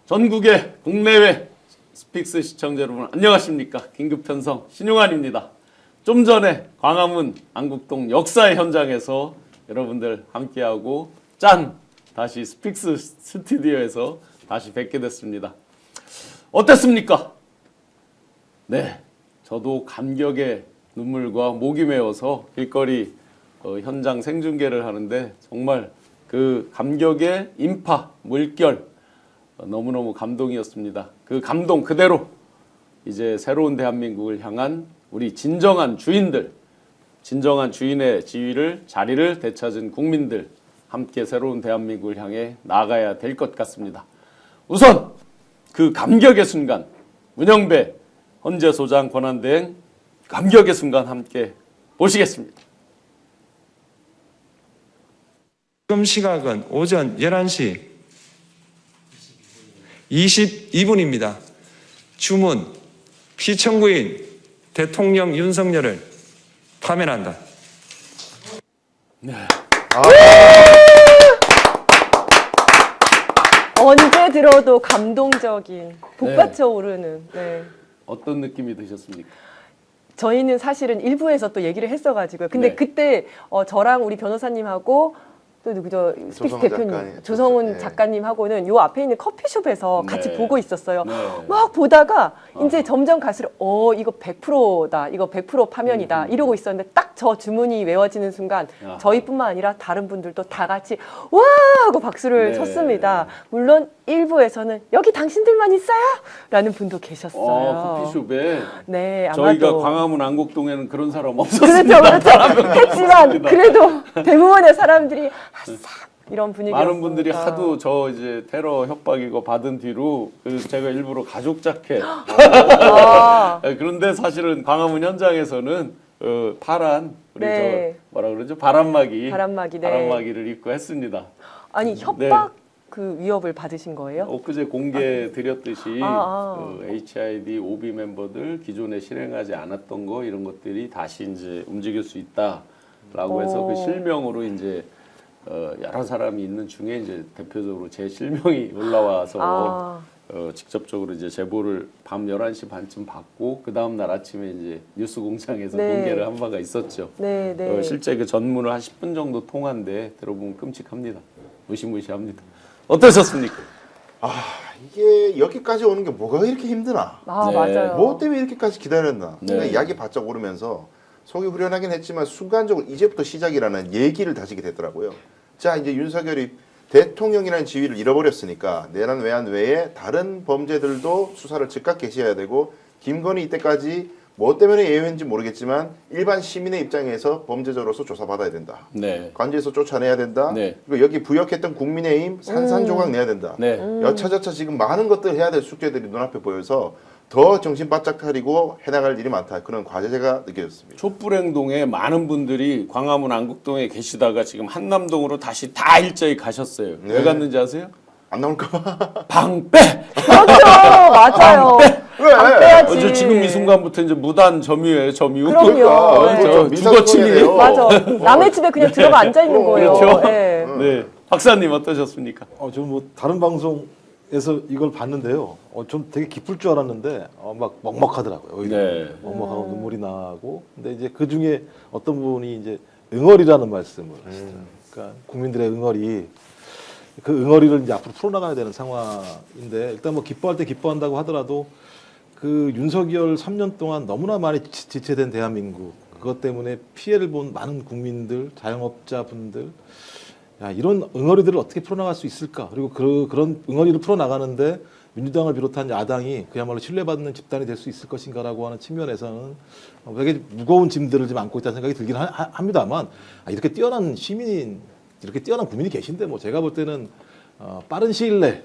전국의 국내외 스픽스 시청자 여러분 안녕하십니까. 긴급편성 신용환입니다. 좀 전에 광화문 안국동 역사의 현장에서 여러분들 함께하고 다시 스픽스 스튜디오에서 다시 뵙게 됐습니다. 어땠습니까? 네, 저도 감격의 눈물과 목이 메어서 길거리 현장 생중계를 하는데 정말 그 감격의 인파, 물결 너무너무 감동이었습니다. 그 감동 그대로 이제 새로운 대한민국을 향한 우리 진정한 주인들, 진정한 주인의 자리를 되찾은 국민들 함께 새로운 대한민국을 향해 나아가야 될 것 같습니다. 우선 그 감격의 순간 문영배 헌재소장 권한대행 감격의 순간 함께 보시겠습니다. 지금 시각은 오전 11시 22분입니다. 주문 피청구인 대통령 윤석열을 파면한다. 네. 언제 들어도 감동적인 복받쳐 오르는. 네. 어떤 느낌이 드셨습니까? 저희는 사실은 일부에서 또 얘기를 했어가지고요. 근데 네. 그때 저랑 우리 변호사님하고 또 누구죠? 스픽스 대표님, 조성훈 작가님하고는 요 앞에 있는 커피숍에서 같이 네. 보고 있었어요. 네. 막 보다가 이제 점점 갈수록 이거 100%다, 이거 100% 파면이다 이러고 있었는데 딱 저 주문이 외워지는 순간 아하. 저희뿐만 아니라 다른 분들도 다 같이 와 하고 박수를 네. 쳤습니다. 물론 일부에서는 여기 당신들만 있어요? 라는 분도 계셨어요. 커피숍에 네, 아마도 저희가 광화문 안국동에는 그런 사람 없었습니다. 그렇죠. 했지만 그래도 대부분의 사람들이 아싹 이런 분위기였어요. 많은 분들이 하도 저 이제 테러 협박이고 받은 뒤로 제가 일부러 가죽 자켓 그런데 사실은 광화문 현장에서는 파란 우리 네. 저 뭐라 그러죠? 바람막이 바람막이, 네. 바람막이를 입고 했습니다. 아니 협박 그 위협을 받으신 거예요? 엊그제 공개 드렸듯이 아. HID OB 멤버들 기존에 실행하지 않았던 거 이런 것들이 다시 이제 움직일 수 있다라고 해서 그 실명으로 이제 여러 사람이 있는 중에 이제 대표적으로 제 실명이 올라와서 직접적으로 이제 제보를 밤 11시 반쯤 받고 그 다음 날 아침에 이제 뉴스공장에서 네. 공개를 한 바가 있었죠. 네, 네. 실제 그 전문을 한 10분 정도 통한데 들어보면 끔찍합니다. 무시무시합니다. 어떠셨습니까? 이게 여기까지 오는 게 뭐가 이렇게 힘드나? 아, 네. 맞아요. 뭐 때문에 이렇게까지 기다렸나? 네. 그러니까 약이 바짝 오르면서 속이 후련하긴 했지만 순간적으로 이제부터 시작이라는 얘기를 다지게 되더라고요. 자, 이제 윤석열이 대통령이라는 지위를 잃어버렸으니까 내란 외환 외에 다른 범죄들도 수사를 즉각 개시해야 되고 김건희 이때까지 뭐 때문에 예외인지 모르겠지만 일반 시민의 입장에서 범죄자로서 조사받아야 된다. 네. 관제에서 쫓아내야 된다. 네. 그리고 여기 부역했던 국민의힘 산산조각 내야 된다. 네. 여차저차 지금 많은 것들 해야 될 숙제들이 눈앞에 보여서 더 정신 바짝 차리고 해나갈 일이 많다. 그런 과제가 느껴졌습니다. 촛불행동에 많은 분들이 광화문 안국동에 계시다가 지금 한남동으로 다시 다 일제히 가셨어요. 네. 왜 갔는지 아세요? 안 나올까봐. 방빼! 그렇죠. 맞아요. 왜? 안 빼야지. 저 지금 이 순간부터 이제 무단 점유예요, 점유. 그럼요. 네. 저 주거침입. 맞아. 남의 집에 그냥 들어가 앉아 있는 거예요. 그렇죠. 네. 네. 박사님 어떠셨습니까? 저는 뭐 다른 방송에서 이걸 봤는데요. 좀 되게 기쁠 줄 알았는데 막 먹먹하더라고요. 오히려. 네. 먹먹하고 눈물이 나고. 근데 이제 그 중에 어떤 분이 이제 응어리라는 말씀을 하시더라고요. 그러니까 국민들의 응어리. 그 응어리를 이제 앞으로 풀어나가야 되는 상황인데 일단 뭐 기뻐할 때 기뻐한다고 하더라도 그 윤석열 3년 동안 너무나 많이 지체된 대한민국 그것 때문에 피해를 본 많은 국민들, 자영업자분들 이런 응어리들을 어떻게 풀어나갈 수 있을까? 그리고 그런 응어리를 풀어나가는데 민주당을 비롯한 야당이 그야말로 신뢰받는 집단이 될 수 있을 것인가라고 하는 측면에서는 되게 무거운 짐들을 좀 안고 있다는 생각이 들긴 합니다만 이렇게 뛰어난 시민인 이렇게 뛰어난 국민이 계신데 뭐 제가 볼 때는 빠른 시일 내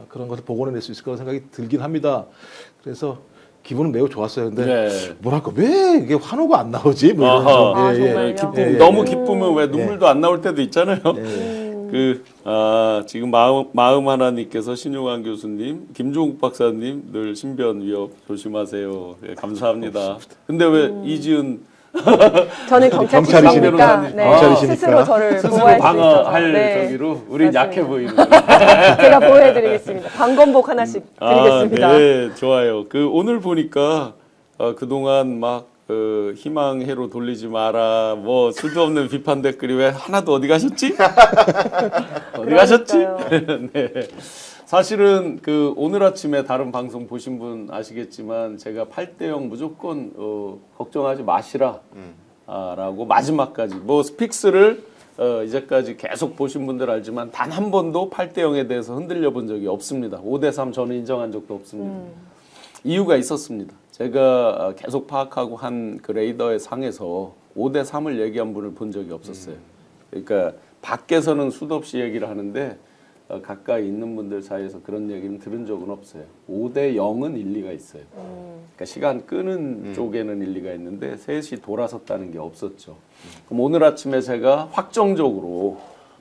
그런 것을 복원해낼 수 있을 거라는 생각이 들긴 합니다. 그래서 기분은 매우 좋았어요. 근데 네. 뭐랄까 왜 이게 환호가 안 나오지? 뭐 이런 아하. 좀, 정말요? 너무 기쁘면 왜 눈물도 안 나올 때도 있잖아요. 지금 마음 하나님께서 신용환 교수님, 김종국 박사님 늘 신변 위협 조심하세요. 예, 감사합니다. 근데 왜 이지은 저는 경찰 경찰이시니까. 출신이니까 네, 경찰이시니까. 스스로 저를 스스로 보호할 수 있어서 방어할 네. 저기로 우린 맞습니다. 약해 보이는. 제가 보호해드리겠습니다. 방검복 하나씩 드리겠습니다. 아, 네, 좋아요. 그 오늘 보니까 그동안 막 희망회로 돌리지 마라, 뭐 술도 없는 비판 댓글이 왜 하나도 어디 가셨지? 어디 가셨지? 네. 사실은 그 오늘 아침에 다른 방송 보신 분 아시겠지만 제가 8대0 무조건 걱정하지 마시라 라고 마지막까지 뭐 스픽스를 이제까지 계속 보신 분들 알지만 단 한 번도 8대0에 대해서 흔들려 본 적이 없습니다. 5대3 저는 인정한 적도 없습니다. 이유가 있었습니다. 제가 계속 파악하고 한 그 레이더의 상에서 5대3을 얘기한 분을 본 적이 없었어요. 그러니까 밖에서는 수도 없이 얘기를 하는데 가까이 있는 분들 사이에서 그런 얘기는 들은 적은 없어요. 5대0은 일리가 있어요. 그러니까 시간 끄는 쪽에는 일리가 있는데 셋이 돌아섰다는 게 없었죠. 그럼 오늘 아침에 제가 확정적으로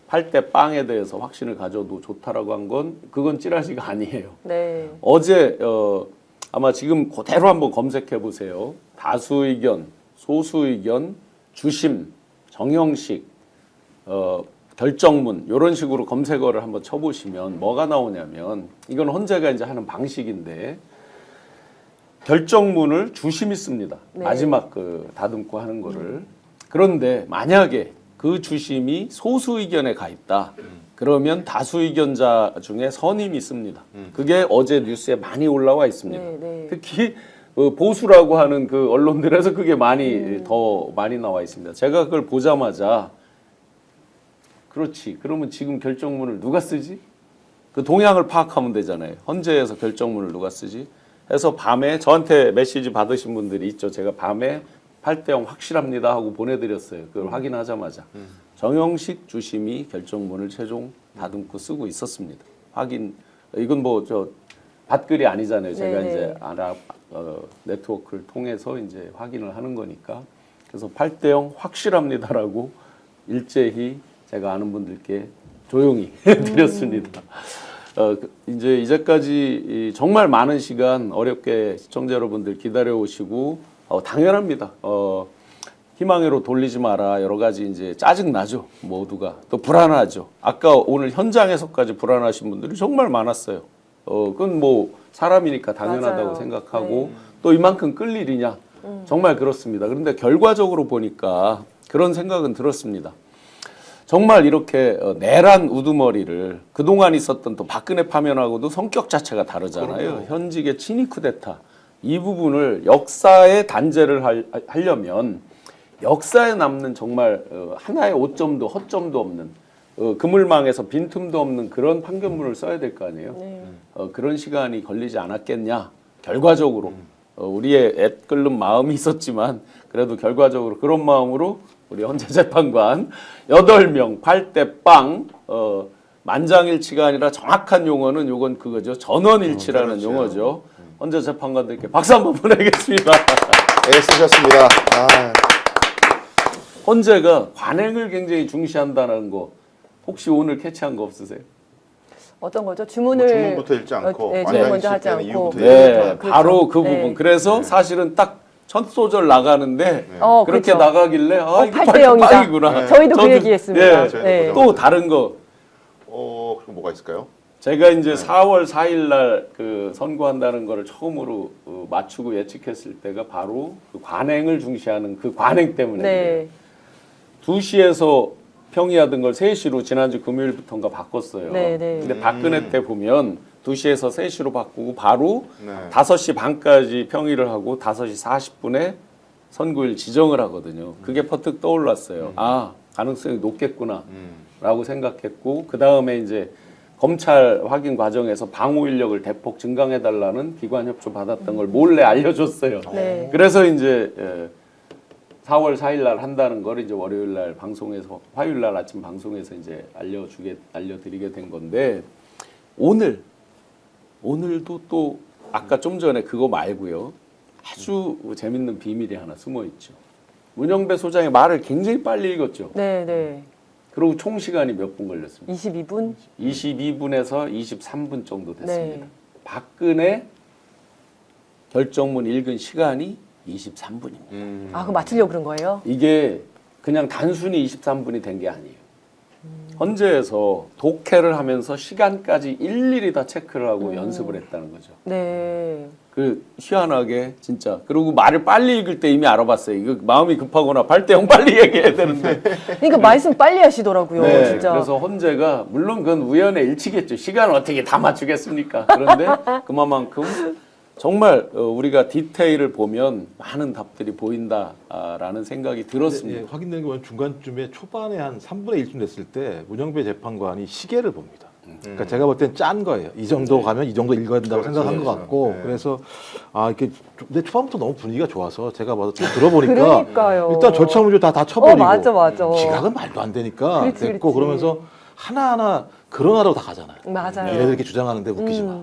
8대 빵에 대해서 확신을 가져도 좋다라고 한 건 그건 찌라시가 아니에요. 네. 어제 아마 지금 그대로 한번 검색해 보세요. 다수 의견, 소수 의견, 주심, 정형식, 결정문 이런 식으로 검색어를 한번 쳐보시면 뭐가 나오냐면 이건 헌재가 이제 하는 방식인데 결정문을 주심이 씁니다. 네. 마지막 그 다듬고 하는 거를. 그런데 만약에 그 주심이 소수 의견에 가 있다. 그러면 다수 의견자 중에 선임이 씁니다. 그게 어제 뉴스에 많이 올라와 있습니다. 네, 네. 특히 보수라고 하는 그 언론들에서 그게 많이 더 많이 나와 있습니다. 제가 그걸 보자마자 그렇지. 그러면 지금 결정문을 누가 쓰지? 그 동향을 파악하면 되잖아요. 헌재에서 결정문을 누가 쓰지? 해서 밤에 저한테 메시지 받으신 분들이 있죠. 제가 밤에 8대0 확실합니다 하고 보내드렸어요. 그걸 확인하자마자. 정형식 주심이 결정문을 최종 다듬고 쓰고 있었습니다. 확인. 이건 뭐 저 밭글이 아니잖아요. 제가 네네. 이제 네트워크를 통해서 이제 확인을 하는 거니까. 그래서 8대0 확실합니다라고 일제히 제가 아는 분들께 조용히 드렸습니다. 이제까지 정말 많은 시간 어렵게 시청자 여러분들 기다려 오시고 당연합니다. 희망회로 돌리지 마라 여러 가지 이제 짜증 나죠. 모두가 또 불안하죠. 아까 오늘 현장에서까지 불안하신 분들이 정말 많았어요. 그건 뭐 사람이니까 당연하다고 맞아요. 생각하고 또 이만큼 끌 일이냐 정말 그렇습니다. 그런데 결과적으로 보니까 그런 생각은 들었습니다. 정말 이렇게 내란 우두머리를 그동안 있었던 또 박근혜 파면하고도 성격 자체가 다르잖아요. 현직의 친위 쿠데타 이 부분을 역사의 단죄를 하려면 역사에 남는 정말 하나의 오점도 허점도 없는 그물망에서 빈틈도 없는 그런 판결문을 써야 될 거 아니에요. 네. 그런 시간이 걸리지 않았겠냐. 결과적으로 우리의 애 끓는 마음이 있었지만 그래도 결과적으로 그런 마음으로 우리 헌재재판관 8명 8대 빵 만장일치가 아니라 정확한 용어는 요건 그거죠. 전원일치라는 그렇죠. 용어죠. 헌재재판관들께 박수 한번 보내겠습니다. 애쓰셨습니다. 아, 헌재가 관행을 굉장히 중시한다는 거 혹시 오늘 캐치한 거 없으세요? 어떤 거죠? 주문을 주문부터 읽지 않고 네, 완전히 주문 먼저 하지 실패는 않고 이유부터 네, 얘기하죠. 그렇죠. 바로 그 네. 부분. 그래서 사실은 딱 첫 소절 나가는데 그렇게 그렇죠. 나가길래 이거 8대 0이다. 빵이구나. 저희도 그 저도- 얘기했습니다. 예, 네. 또 다른 거 그럼 뭐가 있을까요? 제가 이제 4월 4일 날 그 선고한다는 거를 처음으로 맞추고 예측했을 때가 바로 그 관행을 중시하는 그 관행 때문에 네. 2시에서 평의하던 걸 3시로 지난주 금요일부터인가 바꿨어요. 네, 네. 근데 박근혜 때 보면 2시에서 3시로 바꾸고 바로 네. 5시 반까지 평의를 하고 5시 40분에 선고일 지정을 하거든요. 그게 퍼뜩 떠올랐어요. 아, 가능성이 높겠구나 라고 생각했고 그 다음에 이제 검찰 확인 과정에서 방호 인력을 대폭 증강해달라는 기관 협조 받았던 걸 몰래 알려줬어요. 네. 그래서 이제 4월 4일 날 한다는 걸 이제 월요일 날 방송에서 화요일 날 아침 방송에서 이제 알려드리게 된 건데 오늘도 또 아까 좀 전에 그거 말고요. 아주 재밌는 비밀이 하나 숨어 있죠. 문영배 소장의 말을 굉장히 빨리 읽었죠. 네, 네. 그리고 총 시간이 몇 분 걸렸습니까? 22분? 22분에서 23분 정도 됐습니다. 네. 박근혜 결정문 읽은 시간이 23분입니다. 아, 그거 맞추려고 그런 거예요? 이게 그냥 단순히 23분이 된 게 아니에요. 헌재에서 독해를 하면서 시간까지 일일이 다 체크를 하고 연습을 했다는 거죠. 네. 그 희한하게 진짜. 그리고 말을 빨리 읽을 때 이미 알아봤어요. 이거 마음이 급하거나 발대형 빨리 얘기해야 되는데. 그러니까 말씀 빨리 하시더라고요, 네, 진짜. 그래서 헌재가 물론 그건 우연의 일치겠죠. 시간을 어떻게 다 맞추겠습니까? 그런데 그만큼 정말 우리가 디테일을 보면 많은 답들이 보인다라는 생각이 들었습니다. 예, 확인된 건 중간쯤에 초반에 한 3분의 1쯤 됐을 때 문영배 재판관이 시계를 봅니다. 그러니까 제가 볼 땐 짠 거예요. 이 정도 가면 이 정도 읽어야 된다고 그렇죠, 생각한 것 그렇죠. 같고 네. 그래서 아 이렇게 근데 초반부터 너무 분위기가 좋아서 제가 봐서 쭉 들어보니까 그러니까요. 일단 절차문제 다 쳐버리고 맞아, 맞아. 지각은 말도 안 되니까 그렇지, 됐고 그렇지. 그러면서 하나하나 그런하로 다 가잖아요. 맞아요. 이래도 이렇게 주장하는데 웃기지 마.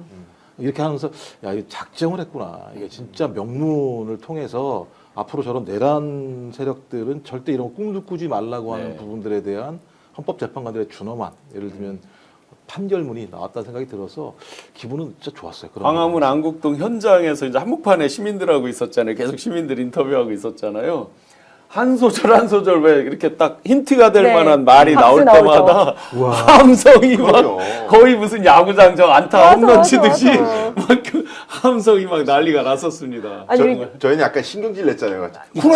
이렇게 하면서 야 이거 작정을 했구나. 이게 진짜 명문을 통해서 앞으로 저런 내란 세력들은 절대 이런 꿈도 꾸지 말라고 하는 네. 부분들에 대한 헌법재판관들의 준엄한 예를 들면 판결문이 나왔다는 생각이 들어서 기분은 진짜 좋았어요. 그런 광화문 부분에서. 안국동 현장에서 이제 한복판에 시민들하고 있었잖아요. 계속 시민들 인터뷰하고 있었잖아요. 한 소절 한 소절 왜 이렇게 딱 힌트가 될 네. 만한 말이 박수 나올 나오죠. 때마다 우와. 함성이 막 그럼요. 거의 무슨 야구장 저 안타 맞아, 홈런 맞아, 치듯이 맞아. 막 그 함성이 막 난리가 났었습니다. 아니, 정말. 저희는 약간 신경질 냈잖아요. 그래.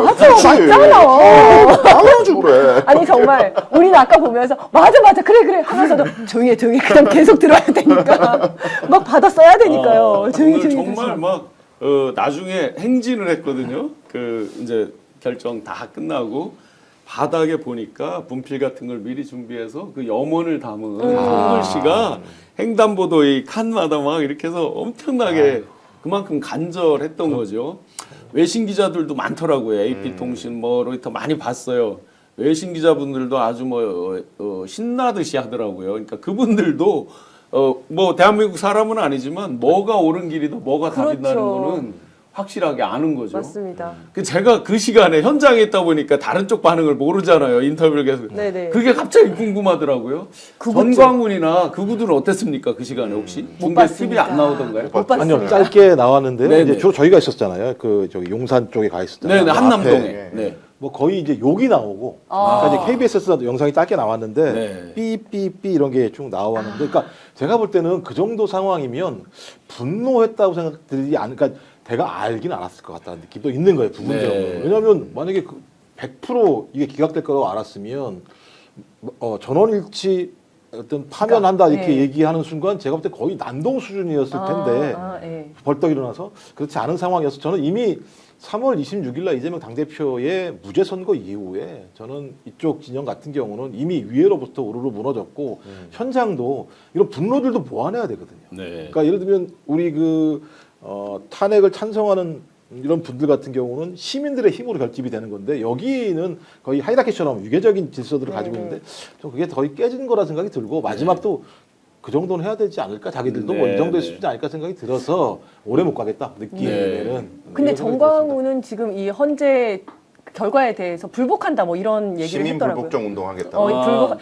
맞아, 그렇지. 맞잖아. 당연하지 그래. 아니 정말 우리는 아까 보면서 맞아 그래 하면서도 조용히 그냥 계속 들어야 되니까 막 받아 써야 되니까요. 조용히 오늘 조용히 정말 막 나중에 행진을 했거든요. 그 이제 결정 다 끝나고 바닥에 보니까 분필 같은 걸 미리 준비해서 그 염원을 담은 손글씨가 횡단보도 이 칸마다 막 이렇게 해서 엄청나게 그만큼 간절했던 거죠. 외신 기자들도 많더라고요. AP통신 뭐 로이터 많이 봤어요. 외신 기자분들도 아주 신나듯이 하더라고요. 그러니까 그분들도 뭐 대한민국 사람은 아니지만 뭐가 옳은 길이다 뭐가 답이다는 그렇죠. 거는 확실하게 아는 거죠. 맞습니다. 제가 그 시간에 현장에 있다 보니까 다른 쪽 반응을 모르잖아요. 인터뷰를 계속. 네네. 그게 갑자기 궁금하더라고요. 그거죠. 전광훈이나 그분들은 어땠습니까? 그 시간에 혹시? 중계 TV 봤습니다. 안 나오던가요? 못 봤어요. 아니요 짧게 나왔는데요. 네네. 이제 주로 저희가 있었잖아요. 그 저기 용산 쪽에 가 있었잖아요. 네네, 그 한남동에. 앞에 네. 뭐 거의 이제 욕이 나오고 아. 그러니까 이제 KBS에서 영상이 짧게 나왔는데 네. 삐삐삐 이런 게 쭉 나왔는데 그러니까 제가 볼 때는 그 정도 상황이면 분노했다고 생각들이 그러니까 대가 알긴 않았을 것 같다는 느낌도 있는 거예요 부분적으로. 네. 왜냐하면 만약에 100% 이게 기각될 거라고 알았으면 전원일치 어떤 파면한다 이렇게 네. 얘기하는 순간 제가 볼 때 거의 난동 수준이었을 텐데 예. 벌떡 일어나서 그렇지 않은 상황이어서 저는 이미 3월 26일 날 이재명 당대표의 무죄 선거 이후에 저는 이쪽 진영 같은 경우는 이미 위에로부터 우르르 무너졌고 현장도 이런 분노들도 모아내야 되거든요. 네. 그러니까 예를 들면 우리 탄핵을 찬성하는 이런 분들 같은 경우는 시민들의 힘으로 결집이 되는 건데 여기는 거의 하이라키처럼 유계적인 질서들을 가지고 네. 있는데 좀 그게 거의 깨진 거라 생각이 들고 마지막도 그 정도는 해야 되지 않을까 자기들도 뭐 네, 이 정도의 네. 수준이 아닐까 생각이 들어서 오래 못 가겠다 느낌에는. 근데 이런 생각이 들었습니다. 정광훈은 지금 이 헌재 결과에 대해서 불복한다 뭐 이런 얘기를 시민 했더라고요. 불복종 운동하겠다.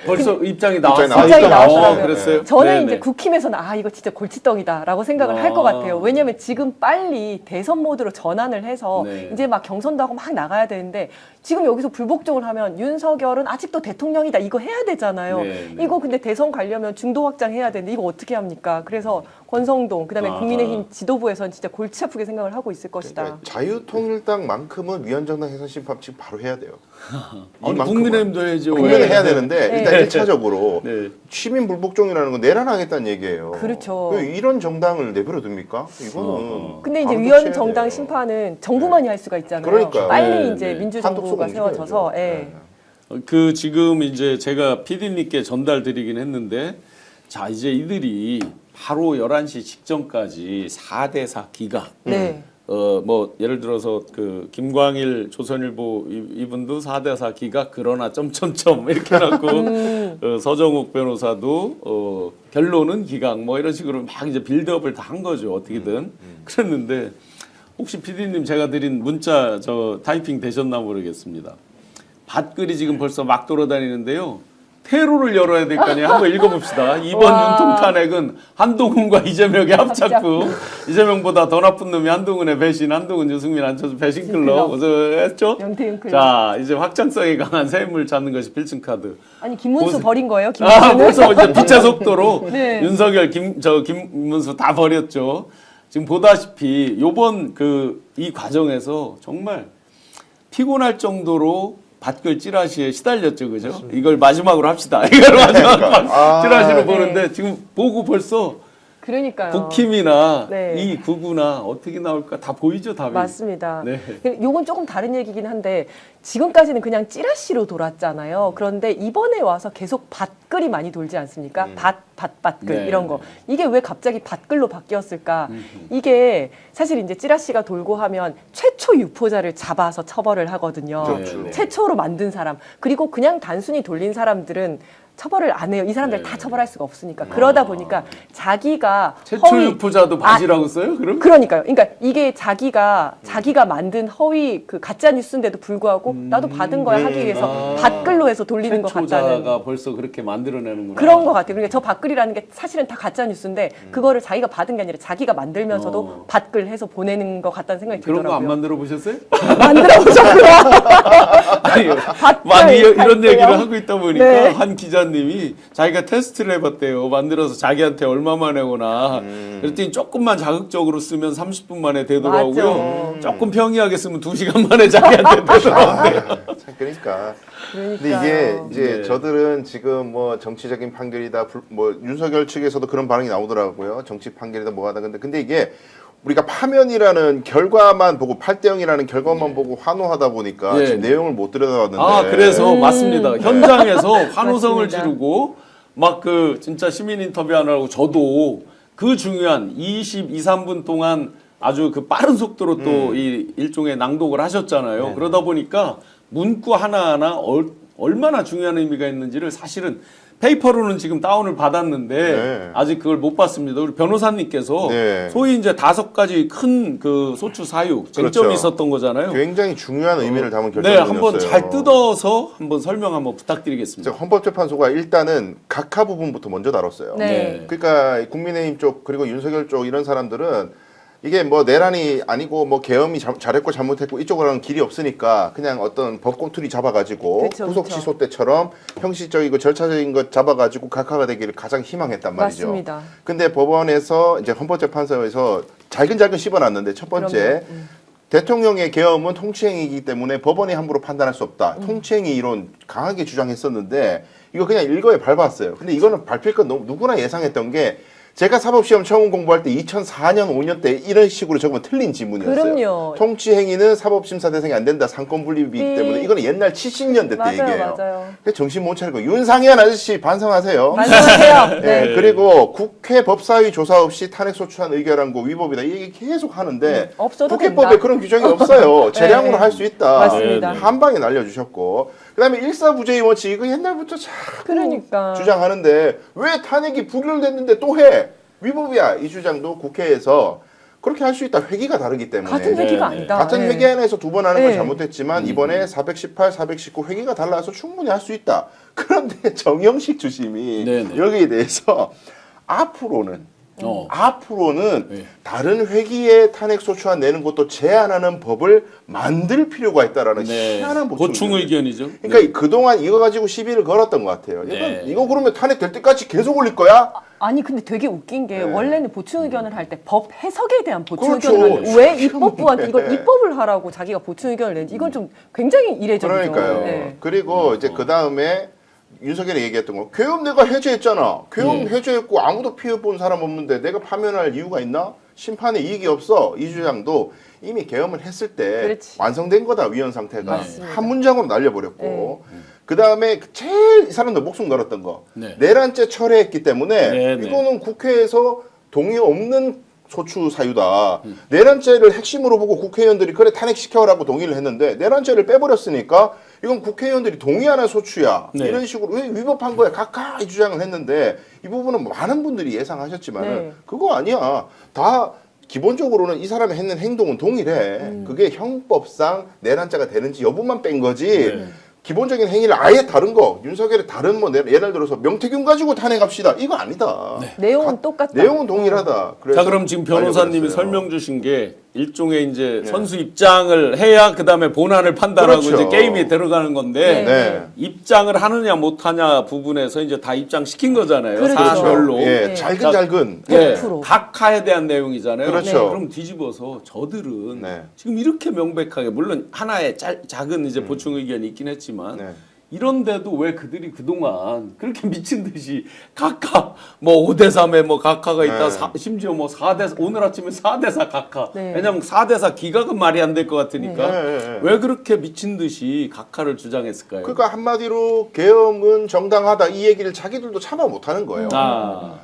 벌써 입장이 입장이 나왔어요. 입장이 나왔더라고요. 그랬어요. 저는 네네. 이제 국힘에서는 이거 진짜 골칫덩이다라고 생각을 할 것 같아요. 왜냐하면 지금 빨리 대선 모드로 전환을 해서 네. 이제 막 경선도 하고 막 나가야 되는데 지금 여기서 불복종을 하면 윤석열은 아직도 대통령이다 이거 해야 되잖아요. 네, 네. 이거 근데 대선 가려면 중도 확장해야 되는데 이거 어떻게 합니까? 그래서 권성동 그다음에 국민의힘 지도부에서는 진짜 골치 아프게 생각을 하고 있을 것이다. 그러니까 자유통일당만큼은 위헌정당 해산 심판 지금 바로 해야 돼요. 아니, 이만큼은. 국민의힘도 해야죠. 국민은 왜? 해야 되는데 네. 일단 1차적으로 네. 시민 불복종이라는 건 내란하겠다는 얘기예요. 그렇죠. 왜 이런 정당을 내버려 둡니까? 이거는 근데 이제 바로 위헌 조치해야 정당 돼요. 심판은 정부만이 할 수가 있잖아요. 그러니까요. 빨리 네, 이제 네. 민주정부가 한독수가 세워져서 움직여야죠. 예. 지금 이제 제가 PD님께 전달드리긴 했는데 자 이제 이들이 바로 11시 직전까지 4대4 기각 네. 뭐 예를 들어서 그 김광일 조선일보 이분도 4대4 기각 그러나 점점점 이렇게 해놨고 서정욱 변호사도 결론은 기각 뭐 이런 식으로 막 이제 빌드업을 다 한 거죠 어떻게든 그랬는데 혹시 PD님 제가 드린 문자 타이핑 되셨나 모르겠습니다. 밭글이 지금 벌써 막 돌아다니는데요. 퇴로를 열어야 될 거 아니에요. 한번 읽어봅시다. 이번 와. 윤통 탄핵은 한동훈과 이재명의 합작품. 이재명보다 더 나쁜 놈이 한동훈의 배신, 한동훈, 유승민, 안철수 배신 클럽. 어서 했죠? 명태균 클럽. 자, 이제 확장성이 강한 새 인물 찾는 것이 필승 카드. 아니 김문수 버린 거예요? 아, 김문수는? 벌써 이제 빛의 속도로 네. 윤석열, 김문수 다 버렸죠. 지금 보다시피 요번 이 과정에서 정말 피곤할 정도로 밭글 찌라시에 시달렸죠, 그죠? 이걸 마지막으로 합시다. 이걸 마지막으로 찌라시로 보는데 지금 보고 벌써 그러니까요. 국힘이나 네. 이 구구나 어떻게 나올까 다 보이죠, 답이. 맞습니다. 네. 요건 조금 다른 얘기긴 한데 지금까지는 그냥 찌라시로 돌았잖아요. 그런데 이번에 와서 계속 밭글이 많이 돌지 않습니까? 밭글 네. 이런 거. 이게 왜 갑자기 밭글로 바뀌었을까? 이게 사실 이제 찌라시가 돌고 하면 최초 유포자를 잡아서 처벌을 하거든요. 그렇죠. 네. 최초로 만든 사람. 그리고 그냥 단순히 돌린 사람들은 처벌을 안 해요. 이 사람들 네. 다 처벌할 수가 없으니까. 그러다 보니까 자기가 최초 유포자도 밭이라고 써요, 그럼? 그러니까요. 그러니까 이게 자기가 만든 허위 그 가짜 뉴스인데도 불구하고 나도 받은 거야 하기 위해서 밭글로 해서 돌리는 것 같다는 최초자가 벌써 그렇게 만들어내는구나. 그런 것 같아요. 그러니까 저 밭글이라는 게 사실은 다 가짜 뉴스인데 그거를 자기가 받은 게 아니라 자기가 만들면서도 밭글 해서 보내는 것 같다는 생각이 그런 거 안 들더라고요. 만들어 보셨어요? 만들어 보셨구나. 아니, 밭글 막 이런 갈게요. 얘기를 하고 있다 보니까 네. 한 기자님이 자기가 테스트를 해봤대요. 만들어서 자기한테 얼마 만에 오나. 그랬더니 조금만 자극적으로 쓰면 30분 만에 되더라고요. 맞죠. 조금 평이하게 쓰면 2시간 만에 자기한테 되더라고요. 참 그러니까. 근데 그러니까요. 이게 이제 네. 저들은 지금 뭐 정치적인 판결이다, 뭐 윤석열 측에서도 그런 반응이 나오더라고요. 정치 판결이다 뭐하다. 근데 이게 우리가 파면이라는 결과만 보고 8대 0이라는 결과만 보고 환호하다 보니까 예. 지금 내용을 못 들여다봤는데. 아, 그래서 맞습니다. 현장에서 환호성을 맞습니다. 지르고 막 진짜 시민 인터뷰 하느라고 저도 그 중요한 22, 3분 동안 아주 빠른 속도로 또 이 일종의 낭독을 하셨잖아요. 그러다 보니까 문구 하나하나 얼마나 중요한 의미가 있는지를 사실은 페이퍼로는 지금 다운을 받았는데 네. 아직 그걸 못 봤습니다. 우리 변호사님께서 네. 소위 이제 5가지 큰 소추 사유 쟁점이 그렇죠. 있었던 거잖아요. 굉장히 중요한 의미를 담은 네, 결정이었어요. 한번 잘 뜯어서 한번 설명 한번 부탁드리겠습니다. 헌법재판소가 일단은 각하 부분부터 먼저 다뤘어요. 네. 그러니까 국민의힘 쪽 그리고 윤석열 쪽 이런 사람들은 이게 뭐 내란이 아니고 뭐 계엄이 잘했고 잘못했고 이쪽으로는 길이 없으니까 그냥 어떤 법꼬투리 잡아가지고 그쵸, 후속 그쵸. 취소 때처럼 형식적이고 절차적인 것 잡아가지고 각하가 되기를 가장 희망했단 말이죠. 맞습니다. 근데 법원에서 이제 헌법재판소에서 잘근잘근 씹어놨는데 첫 번째 대통령의 계엄은 통치행위이기 때문에 법원이 함부로 판단할 수 없다. 통치행위 이론 강하게 주장했었는데 이거 그냥 일거에 밟았어요. 근데 이거는 밟힐 건 누구나 예상했던 게 제가 사법시험 처음 공부할 때 2004년, 5년 때 이런 식으로 적으면 틀린 지문이었어요. 그럼요. 통치행위는 사법심사 대상이 안 된다. 상권분립이기 때문에 이거는 옛날 70년대 때 맞아요, 얘기예요. 맞아요. 그래서 정신 못 차리고 윤상현 아저씨 반성하세요. 말씀하세요. 네. 네. 그리고 국회 법사위 조사 없이 탄핵 소추안 의결한 거 위법이다. 이 얘기 계속 하는데 없어도 국회법에 된다. 그런 규정이 없어요. 재량으로 네. 할 수 있다. 맞습니다. 한 방에 날려주셨고 그다음에 일사부재의 원칙 이거 옛날부터 자꾸 그러니까. 주장하는데 왜 탄핵이 부결됐는데 또 해? 위법이야. 이 주장도 국회에서 그렇게 할 수 있다. 회기가 다르기 때문에. 같은 회기가 네, 네. 아니다. 같은 네. 회기 안에서 두 번 하는 건 네. 잘못했지만 이번에 418, 419 회기가 달라서 충분히 할 수 있다. 그런데 정영식 주심이 네, 네. 여기에 대해서 앞으로는 네. 다른 회기에 탄핵 소추안 내는 것도 제한하는 법을 만들 필요가 있다라는 희한한 보충 의견이죠. 그러니까 그동안 이거 가지고 시비를 걸었던 것 같아요. 네. 이거 그러면 탄핵 될 때까지 계속 올릴 거야? 아니 근데 되게 웃긴 게 네. 원래는 보충 의견을 할 때 법 해석에 대한 보충 그렇죠. 의견을 하는데 왜 입법부한테 네. 이걸 입법을 하라고 자기가 보충 의견을 낸지 이건 좀 굉장히 이례적이죠. 그러니까요. 네. 그리고 이제 그 다음에 윤석열이 얘기했던 거, 계엄 내가 해제했잖아. 계엄 해제했고 아무도 피해 본 사람 없는데 내가 파면할 이유가 있나? 심판에 이익이 없어. 이 주장도 이미 계엄을 했을 때 그렇지. 완성된 거다 위헌 상태가 맞습니다. 한 문장으로 날려버렸고 그 다음에 제일 이 사람들 목숨 걸었던 거 네. 내란죄 철회했기 때문에 네, 네. 이거는 국회에서 동의 없는 소추 사유다. 내란죄를 핵심으로 보고 국회의원들이 그래 탄핵시켜라고 동의를 했는데 내란죄를 빼버렸으니까 이건 국회의원들이 동의하는 소추야. 네. 이런 식으로 왜 위법한 거야? 각하 이 주장을 했는데 이 부분은 많은 분들이 예상하셨지만 네. 그거 아니야. 다 기본적으로는 이 사람이 했는 행동은 동일해. 그게 형법상 내란죄가 되는지 여부만 뺀 거지. 기본적인 행위를 아예 다른 거 윤석열의 다른 뭐 예를 들어서 명태균 가지고 탄핵합시다 이거 아니다. 내용은 똑같다. 내용은 동일하다. 그래서 자, 그럼 지금 변호사님이 알려드렸어요. 설명 주신 게 일종의 이제 선수 입장을 해야 그다음에 본안을 판단하고 그렇죠. 이제 게임에 들어가는 건데 네. 입장을 하느냐 못하냐 부분에서 이제 다 입장 시킨 거잖아요. 그렇죠. 사안별로. 예, 네. 잘근 네, 100%. 각하에 대한 내용이잖아요. 그렇죠. 그럼 뒤집어서 저들은 네. 지금 이렇게 명백하게 물론 하나의 작은 이제 보충 의견이 있긴 했지만 네. 이런데도 왜 그들이 그동안 그렇게 미친 듯이 각하 뭐 5대3에 뭐 각하가 있다 네. 심지어 뭐 4대 오늘 아침에 4대4 각하 네. 왜냐면 4대4 기각은 말이 안 될 것 같으니까 네, 네, 네. 왜 그렇게 미친 듯이 각하를 주장했을까요? 그러니까 한마디로 계엄은 정당하다 이 얘기를 자기들도 차마 못하는 거예요.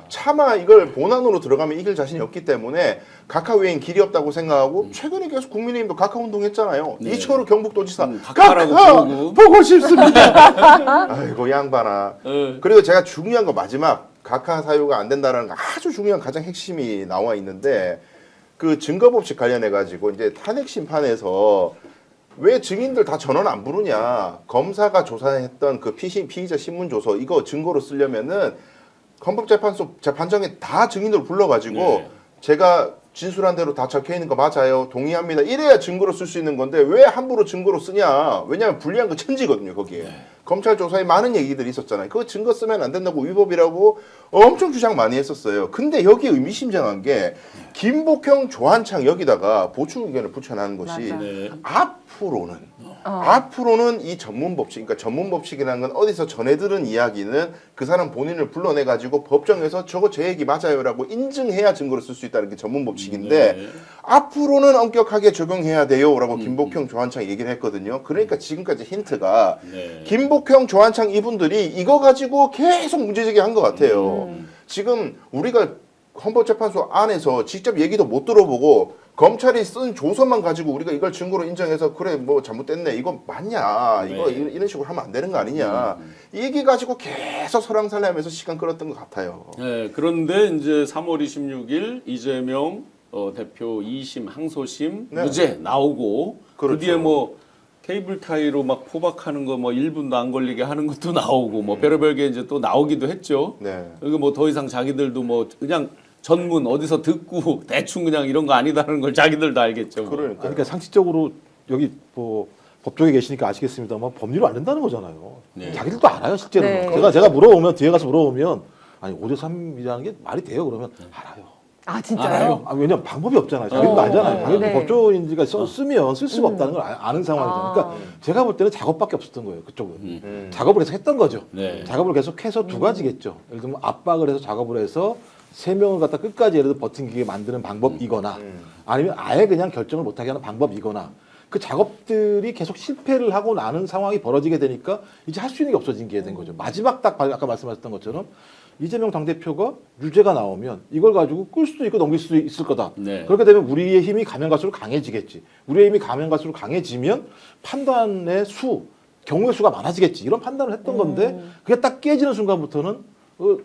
차마 이걸 본안으로 들어가면 이길 자신이 없기 때문에 각하 외엔 길이 없다고 생각하고 최근에 계속 국민의힘도 각하 운동했잖아요. 네. 이철우 경북도지사 각하라고 각하 부르고. 보고 싶습니다. 아이고 양반아. 어. 그리고 제가 중요한 거 마지막 각하 사유가 안 된다는 거 아주 중요한 가장 핵심이 나와 있는데 그 증거법칙 관련해 가지고 이제 탄핵 심판에서 왜 증인들 다 전원 안 부르냐? 검사가 조사했던 그 피의자 신문 조서 이거 증거로 쓰려면은 헌법재판소 재판장에 다 증인들 불러가지고 네. 제가 진술한 대로 다 적혀 있는 거 맞아요. 동의합니다. 이래야 증거로 쓸 수 있는 건데 왜 함부로 증거로 쓰냐? 왜냐하면 불리한 거 천지거든요. 거기에 검찰 조사에 많은 얘기들이 있었잖아요. 그거 증거 쓰면 안 된다고 위법이라고 엄청 주장 많이 했었어요. 근데 여기 의미심장한 게 김복형, 조한창 여기다가 보충 의견을 붙여놓은 것이 맞아. 네. 앞으로는 이 전문법칙, 그러니까 전문법칙이라는 건 어디서 전해 들은 이야기는 그 사람 본인을 불러내가지고 법정에서 저거 제 얘기 맞아요라고 인증해야 증거로 쓸 수 있다는 게 전문법칙인데 네. 앞으로는 엄격하게 적용해야 돼요라고 김복형, 조한창 얘기를 했거든요. 그러니까 지금까지 힌트가 네. 김복형, 조한창 이분들이 이거 가지고 계속 문제제기한 것 같아요. 지금 우리가 헌법재판소 안에서 직접 얘기도 못 들어보고 검찰이 쓴 조서만 가지고 우리가 이걸 증거로 인정해서 그래 뭐 잘못됐네 이거 맞냐 이거 네. 이런 식으로 하면 안 되는 거 아니냐 이 얘기 가지고 계속 설왕설래하면서 시간 끌었던 것 같아요. 네, 그런데 이제 3월 26일 이재명 대표 2심 항소심 네. 무죄 나오고 그렇죠. 그 뒤에 뭐 케이블 타이로 막 포박하는 거 뭐 1분도 안 걸리게 하는 것도 나오고 뭐 별의별 게 이제 또 나오기도 했죠. 네. 그리고 뭐 더 이상 자기들도 뭐 그냥 전문 어디서 듣고 대충 그냥 이런 거 아니다는 걸 자기들도 알겠죠. 뭐. 그러니까 상식적으로 여기 뭐 법조계 계시니까 아시겠습니다만 법률을 안 된다는 거잖아요. 네. 자기들도 알아요 실제로. 네. 제가 물어보면 뒤에 가서 물어보면 아니 5대3이라는 게 말이 돼요 그러면 알아요. 아 진짜요? 알아요? 아, 왜냐면 방법이 없잖아요. 자기도 알잖아요. 자기도 네. 법조인지가 쓰면 쓸 수가 없다는 걸 아는 상황이잖아요. 아. 그러니까 제가 볼 때는 작업밖에 없었던 거예요. 그쪽은. 음. 작업을 해서 했던 거죠. 네. 작업을 계속해서 두 가지겠죠. 예를 들면 압박을 해서 작업을 해서 세 명을 갖다 끝까지 예를 들어 버팅기게 만드는 방법이거나 아니면 아예 그냥 결정을 못하게 하는 방법이거나 그 작업들이 계속 실패를 하고 나는 상황이 벌어지게 되니까 이제 할 수 있는 게 없어진 게 된 거죠. 마지막 딱 아까 말씀하셨던 것처럼 이재명 당대표가 유죄가 나오면 이걸 가지고 끌 수도 있고 넘길 수도 있을 거다. 네. 그렇게 되면 우리의 힘이 가면 갈수록 강해지겠지. 우리의 힘이 가면 갈수록 강해지면 판단의 경우의 수가 많아지겠지. 이런 판단을 했던 건데 그게 딱 깨지는 순간부터는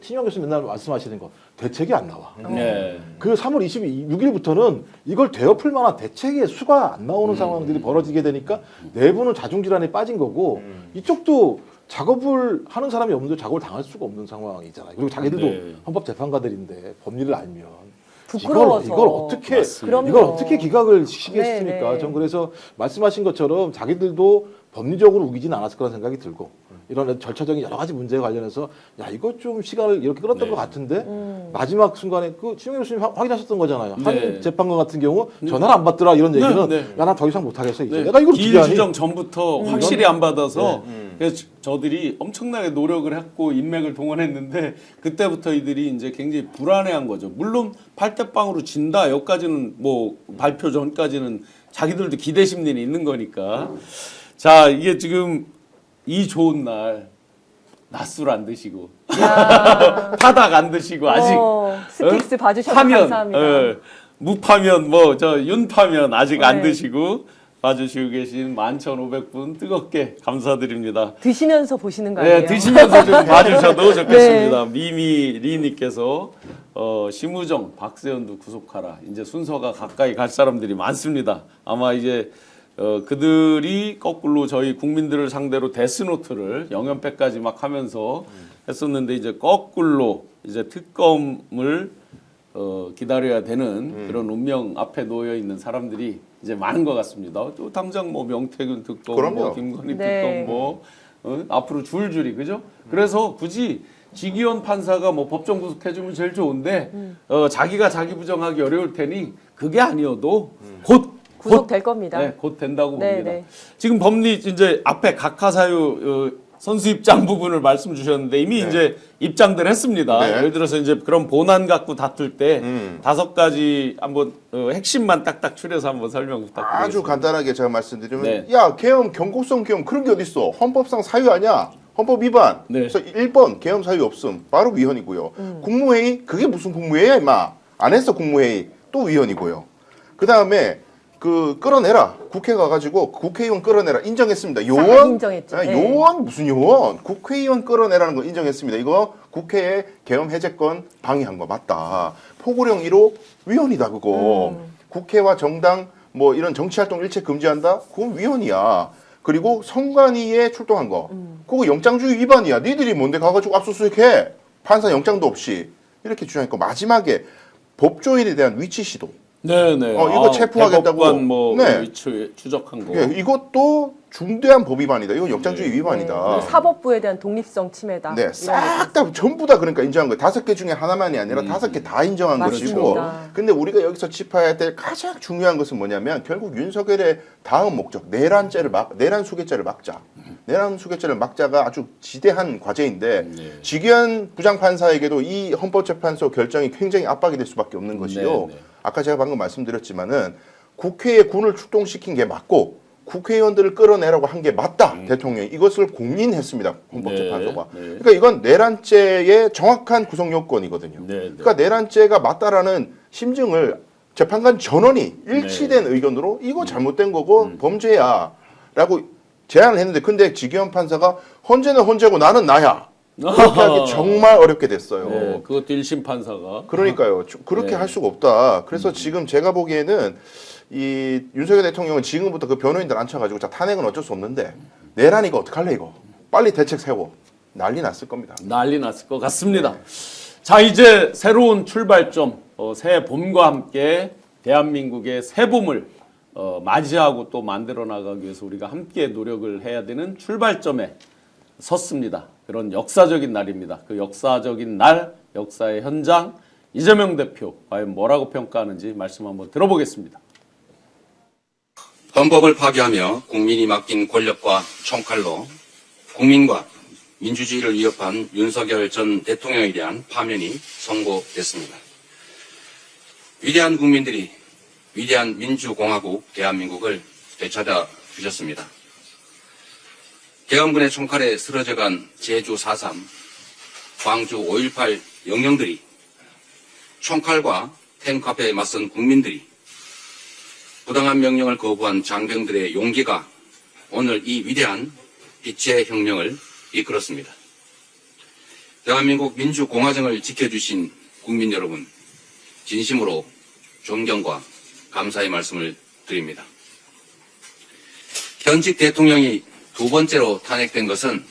신영 교수님 맨날 말씀하시는 거 대책이 안 나와. 네. 그 3월 26일부터는 이걸 되어풀 만한 대책의 수가 안 나오는 상황들이 벌어지게 되니까 내부는 자중질환에 빠진 거고 이쪽도 작업을 하는 사람이 없는데 작업을 당할 수가 없는 상황이잖아요. 그리고 자기들도 네. 헌법재판관들인데 법리를 알면 부끄러워서. 이걸 어떻게 맞습니다. 이걸 어떻게 기각을 시키겠습니까? 네, 네. 전 그래서 말씀하신 것처럼 자기들도 법리적으로 우기진 않았을 거라는 생각이 들고 이런 절차적인 여러 가지 문제에 관련해서 야 이거 좀 시간을 이렇게 끌었던 네. 것 같은데 마지막 순간에 그 신영일 교수님 확인하셨던 거잖아요. 네. 한 재판관 같은 경우 전화를 안 받더라 이런 얘기는 네. 야 나 더 이상 못하겠어 이제 네. 내가 이걸 어떻게 기일 하니? 주정 전부터 확실히 안 받아서 그래서 저들이 엄청나게 노력을 했고 인맥을 동원했는데 그때부터 이들이 이제 굉장히 불안해한 거죠. 물론 8대0으로 진다 여기까지는 뭐 발표 전까지는 자기들도 기대 심리는 있는 거니까. 자 이게 지금 이 좋은 날 낮술 안 드시고 야. 타닥 안 드시고 아직 스틱스 봐주셔서 파면, 감사합니다. 무파면 뭐 저 윤파면 아직 안 네. 드시고 봐주시고 계신 11,500분 뜨겁게 감사드립니다. 드시면서 보시는 거 아니에요? 네, 드시면서 좀 봐주셔도 좋겠습니다. 미미리님께서 심우정, 박세현도 구속하라. 이제 순서가 가까이 갈 사람들이 많습니다. 아마 이제 그들이 거꾸로 저희 국민들을 상대로 데스노트를 영연패까지 막 하면서 했었는데 이제 거꾸로 이제 특검을 기다려야 되는 그런 운명 앞에 놓여 있는 사람들이 이제 많은 것 같습니다. 또 당장 뭐 명태균 특검, 그럼요. 뭐 김건희 네. 특검, 뭐 앞으로 줄줄이 그죠? 그래서 굳이 지기현 판사가 뭐 법정 구속해주면 제일 좋은데 자기가 자기 부정하기 어려울 테니 그게 아니어도 곧 구속될 겁니다. 네, 곧 된다고 네, 봅니다. 네. 지금 법리 이제 앞에 각하사유 선수 입장 부분을 말씀 주셨는데 이미 네. 이제 입장들 했습니다. 네. 예를 들어서 이제 그런 본안 갖고 다툴 때 5가지 한번 핵심만 딱딱 추려서 한번 설명 부탁드리겠습니다. 아주 간단하게 제가 말씀드리면 네. 야 계엄 경고성 계엄 그런 게 어딨어 헌법상 사유 아니야 헌법 위반 네. 그래서 1번 계엄 사유 없음 바로 위헌이고요 국무회의 그게 무슨 국무회의야 임마 안 했어 국무회의 또 위헌이고요 그 다음에 그 끌어내라 국회 가가지고 국회의원 끌어내라 인정했습니다 요원 인정했죠. 아, 네. 요원 무슨 요원 국회의원 끌어내라는 거 인정했습니다 이거 국회의 계엄 해제권 방해한 거 맞다 포고령 1호 위헌이다 그거 국회와 정당 뭐 이런 정치활동 일체 금지한다 그건 위헌이야 그리고 선관위에 출동한 거 그거 영장주의 위반이야 니들이 뭔데 가가지고 압수수색해 판사 영장도 없이 이렇게 주장했고 마지막에 법조인에 대한 위치 시도 네네. 이거 체포하겠다고. 대법관 뭐 네. 위치 추적한 거. 예, 이것도 중대한 법 위반이다. 이건 역장주의 위반이다. 네. 사법부에 대한 독립성 침해다. 네, 이런 싹 다 전부 다 그러니까 인정한 거예요. 5개 중에 하나만이 아니라 5개 다 인정한 맞습니다. 것이고. 근데 우리가 여기서 짚어야 될 가장 중요한 것은 뭐냐면 결국 윤석열의 다음 목적 내란 수괴죄를 막자. 내란 수괴죄를 막자가 아주 지대한 과제인데 지기현 부장판사에게도 이 헌법재판소 결정이 굉장히 압박이 될 수밖에 없는 것이요. 네. 아까 제가 방금 말씀드렸지만은 국회에 군을 출동시킨 게 맞고 국회의원들을 끌어내라고 한 게 맞다. 대통령이 이것을 공인했습니다. 헌법재판소가. 네. 그러니까 이건 내란죄의 정확한 구성 요건이거든요. 네. 그러니까 내란죄가 맞다라는 심증을 재판관 전원이 일치된 의견으로 이거 잘못된 거고 범죄야라고 제안을 했는데 근데 지기현 판사가 헌재는 헌재고 나는 나야. 그렇게 하기 정말 어렵게 됐어요. 네, 그것도 1심 판사가. 그러니까요. 그렇게 네. 할 수가 없다. 그래서 지금 제가 보기에는 이 윤석열 대통령은 지금부터 그 변호인들 앉혀가지고 자 탄핵은 어쩔 수 없는데 내란 이거 어떡할래 이거. 빨리 대책 세워. 난리 났을 겁니다. 난리 났을 것 같습니다. 자, 이제 새로운 출발점, 새 봄과 함께 대한민국의 새 봄을 맞이하고 또 만들어 나가기 위해서 우리가 함께 노력을 해야 되는 출발점에 섰습니다. 그런 역사적인 날입니다. 그 역사적인 날, 역사의 현장, 이재명 대표 과연 뭐라고 평가하는지 말씀 한번 들어보겠습니다. 헌법을 파괴하며 국민이 맡긴 권력과 총칼로 국민과 민주주의를 위협한 윤석열 전 대통령에 대한 파면이 선고됐습니다. 위대한 국민들이 위대한 민주공화국 대한민국을 되찾아 주셨습니다. 계엄군의 총칼에 쓰러져간 제주 4.3, 광주 5.18 영령들이 총칼과 탱크 앞에 맞선 국민들이 부당한 명령을 거부한 장병들의 용기가 오늘 이 위대한 빛의 혁명을 이끌었습니다. 대한민국 민주공화정을 지켜주신 국민 여러분, 진심으로 존경과 감사의 말씀을 드립니다. 현직 대통령이 두 번째로 탄핵된 것은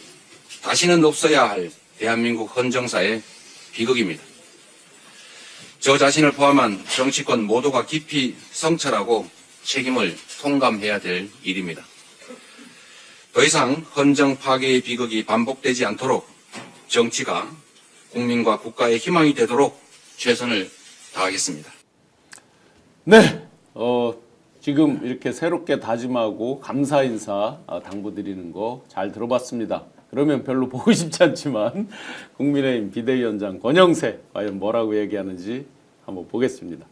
다시는 없어야 할 대한민국 헌정사의 비극입니다. 저 자신을 포함한 정치권 모두가 깊이 성찰하고 책임을 통감해야 될 일입니다. 더 이상 헌정 파괴의 비극이 반복되지 않도록 정치가 국민과 국가의 희망이 되도록 최선을 다하겠습니다. 네, 지금 이렇게 새롭게 다짐하고 감사 인사 당부드리는 거 잘 들어봤습니다. 그러면 별로 보고 싶지 않지만 국민의힘 비대위원장 권영세 과연 뭐라고 얘기하는지 한번 보겠습니다.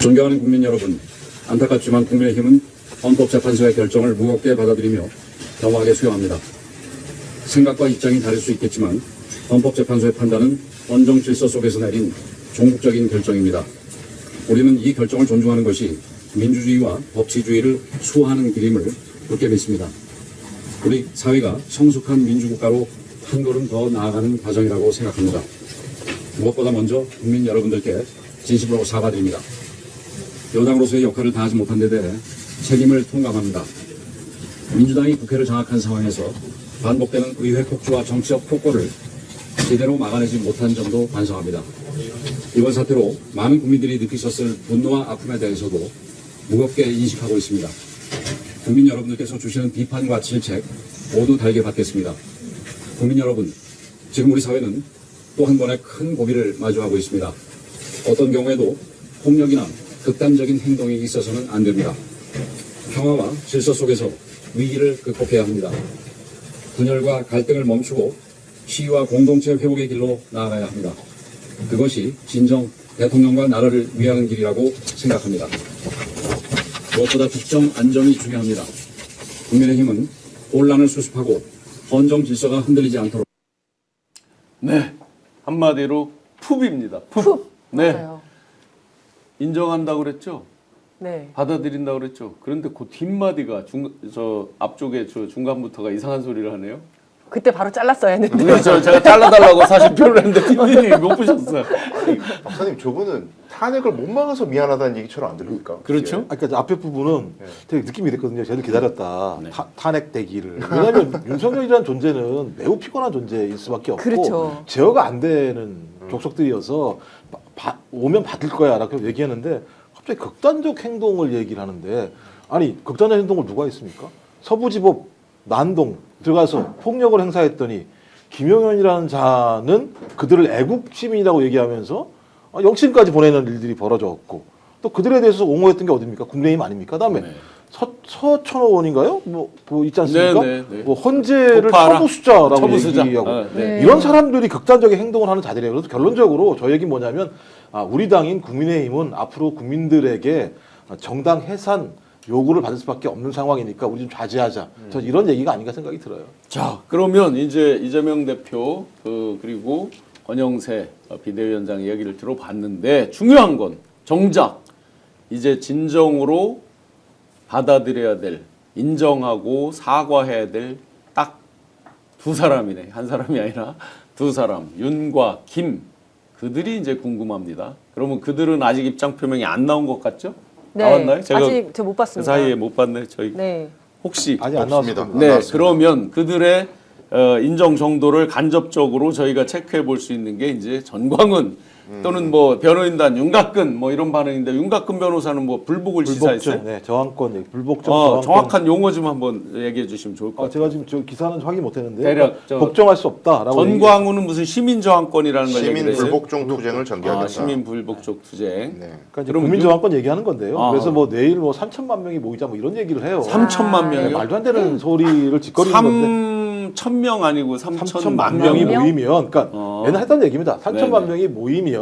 존경하는 국민 여러분, 안타깝지만 국민의힘은 헌법재판소의 결정을 무겁게 받아들이며 겸허하게 수용합니다. 생각과 입장이 다를 수 있겠지만 헌법재판소의 판단은 헌정 질서 속에서 내린 종국적인 결정입니다. 우리는 이 결정을 존중하는 것이 민주주의와 법치주의를 수호하는 길임을 굳게 믿습니다. 우리 사회가 성숙한 민주국가로 한 걸음 더 나아가는 과정이라고 생각합니다. 무엇보다 먼저 국민 여러분들께 진심으로 사과드립니다. 여당으로서의 역할을 다하지 못한 데 대해 책임을 통감합니다. 민주당이 국회를 장악한 상황에서 반복되는 의회 폭주와 정치적 폭거를 제대로 막아내지 못한 점도 반성합니다. 이번 사태로 많은 국민들이 느끼셨을 분노와 아픔에 대해서도 무겁게 인식하고 있습니다. 국민 여러분들께서 주시는 비판과 질책 모두 달게 받겠습니다. 국민 여러분, 지금 우리 사회는 또 한 번의 큰 고비를 마주하고 있습니다. 어떤 경우에도 폭력이나 극단적인 행동이 있어서는 안 됩니다. 평화와 질서 속에서 위기를 극복해야 합니다. 분열과 갈등을 멈추고 시위와 공동체 회복의 길로 나아가야 합니다. 그것이 진정 대통령과 나라를 위하는 길이라고 생각합니다. 무엇보다 국정 안정이 중요합니다. 국민의힘은 혼란을 수습하고 헌정 질서가 흔들리지 않도록 네, 한마디로 푹입니다. 푹. 네, 맞아요. 인정한다고 그랬죠. 네. 받아들인다고 그랬죠. 그런데 그 뒷마디가 저 앞쪽에 저 중간부터가 이상한 소리를 하네요. 그때 바로 잘랐어야 했는데. 그렇죠. 제가 잘라달라고 사실 표를 했는데 PD님이 못 보셨어요. 아니, 박사님 저분은 탄핵을 못 막아서 미안하다는 얘기처럼 안 들립니까? 그렇죠. 그러니까 앞에 부분은 되게 느낌이 됐거든요. 저도 기다렸다. 네. 탄핵 대기를. 왜냐하면 윤석열이라는 존재는 매우 피곤한 존재일 수밖에 없고 그렇죠. 제어가 안 되는 족속들이어서 오면 받을 거야라고 얘기했는데 갑자기 극단적 행동을 얘기를 하는데 아니 극단적 행동을 누가 했습니까? 서부지법 난동 들어가서 폭력을 행사했더니 김용현이라는 자는 그들을 애국 시민이라고 얘기하면서 영치까지 보내는 일들이 벌어졌고 또 그들에 대해서 옹호했던 게 어딥니까? 국민의힘 아닙니까? 그다음에 네. 서천호 의원인가요? 뭐 있지 않습니까? 네, 네, 네. 뭐 헌재를 폭파하라. 처부수자라고 처부수자. 얘기하고 아, 네. 이런 사람들이 극단적인 행동을 하는 자들이에요. 그래서 결론적으로 저 얘기 뭐냐면 우리 당인 국민의힘은 앞으로 국민들에게 정당 해산 요구를 받을 수밖에 없는 상황이니까 우리 좀 자제하자. 저 이런 얘기가 아닌가 생각이 들어요. 자, 그러면 이제 이재명 대표 그리고 권영세 비대위원장 이야기를 들어봤는데 중요한 건 정작 이제 진정으로 받아들여야 될, 인정하고 사과해야 될 딱 두 사람이네. 한 사람이 아니라 두 사람. 윤과 김. 그들이 이제 궁금합니다. 그러면 그들은 아직 입장 표명이 안 나온 것 같죠? 네. 나왔나요? 제가 아직 저 못 그 봤습니다. 사이에 못 봤네. 저희 네. 혹시 아직 안 없습니다. 나왔습니다. 네, 나왔습니다. 그러면 그들의 인정 정도를 간접적으로 저희가 체크해 볼 수 있는 게 이제 전광훈 또는 뭐 변호인단 윤곽근 뭐 이런 반응인데 윤곽근 변호사는 뭐 불복을 시사했어요. 불복종, 네, 저항권, 얘기, 불복종, 저항권. 정확한 용어 좀 한번 얘기해 주시면 좋을 것 같아요. 제가 지금 저 기사는 확인 못했는데 대략 저 복종할 수 없다라고. 전광훈은 무슨 시민 저항권이라는 걸 시민 얘기했어요. 불복종 투쟁을 전개하겠다. 시민 불복종 투쟁. 네. 그러니까 이제 그러면 국민 저항권 얘기하는 건데요. 아. 그래서 뭐 내일 뭐 3천만 명이 모이자 뭐 이런 얘기를 해요. 3천만 네, 명이요? 말도 안 되는 소리를 짓거리는 건데. 3,000명 아니고 3천만 3천만 명이 명. 모이면, 그러니까 맨날 했던 얘기입니다. 3천만 네네. 명이 모이면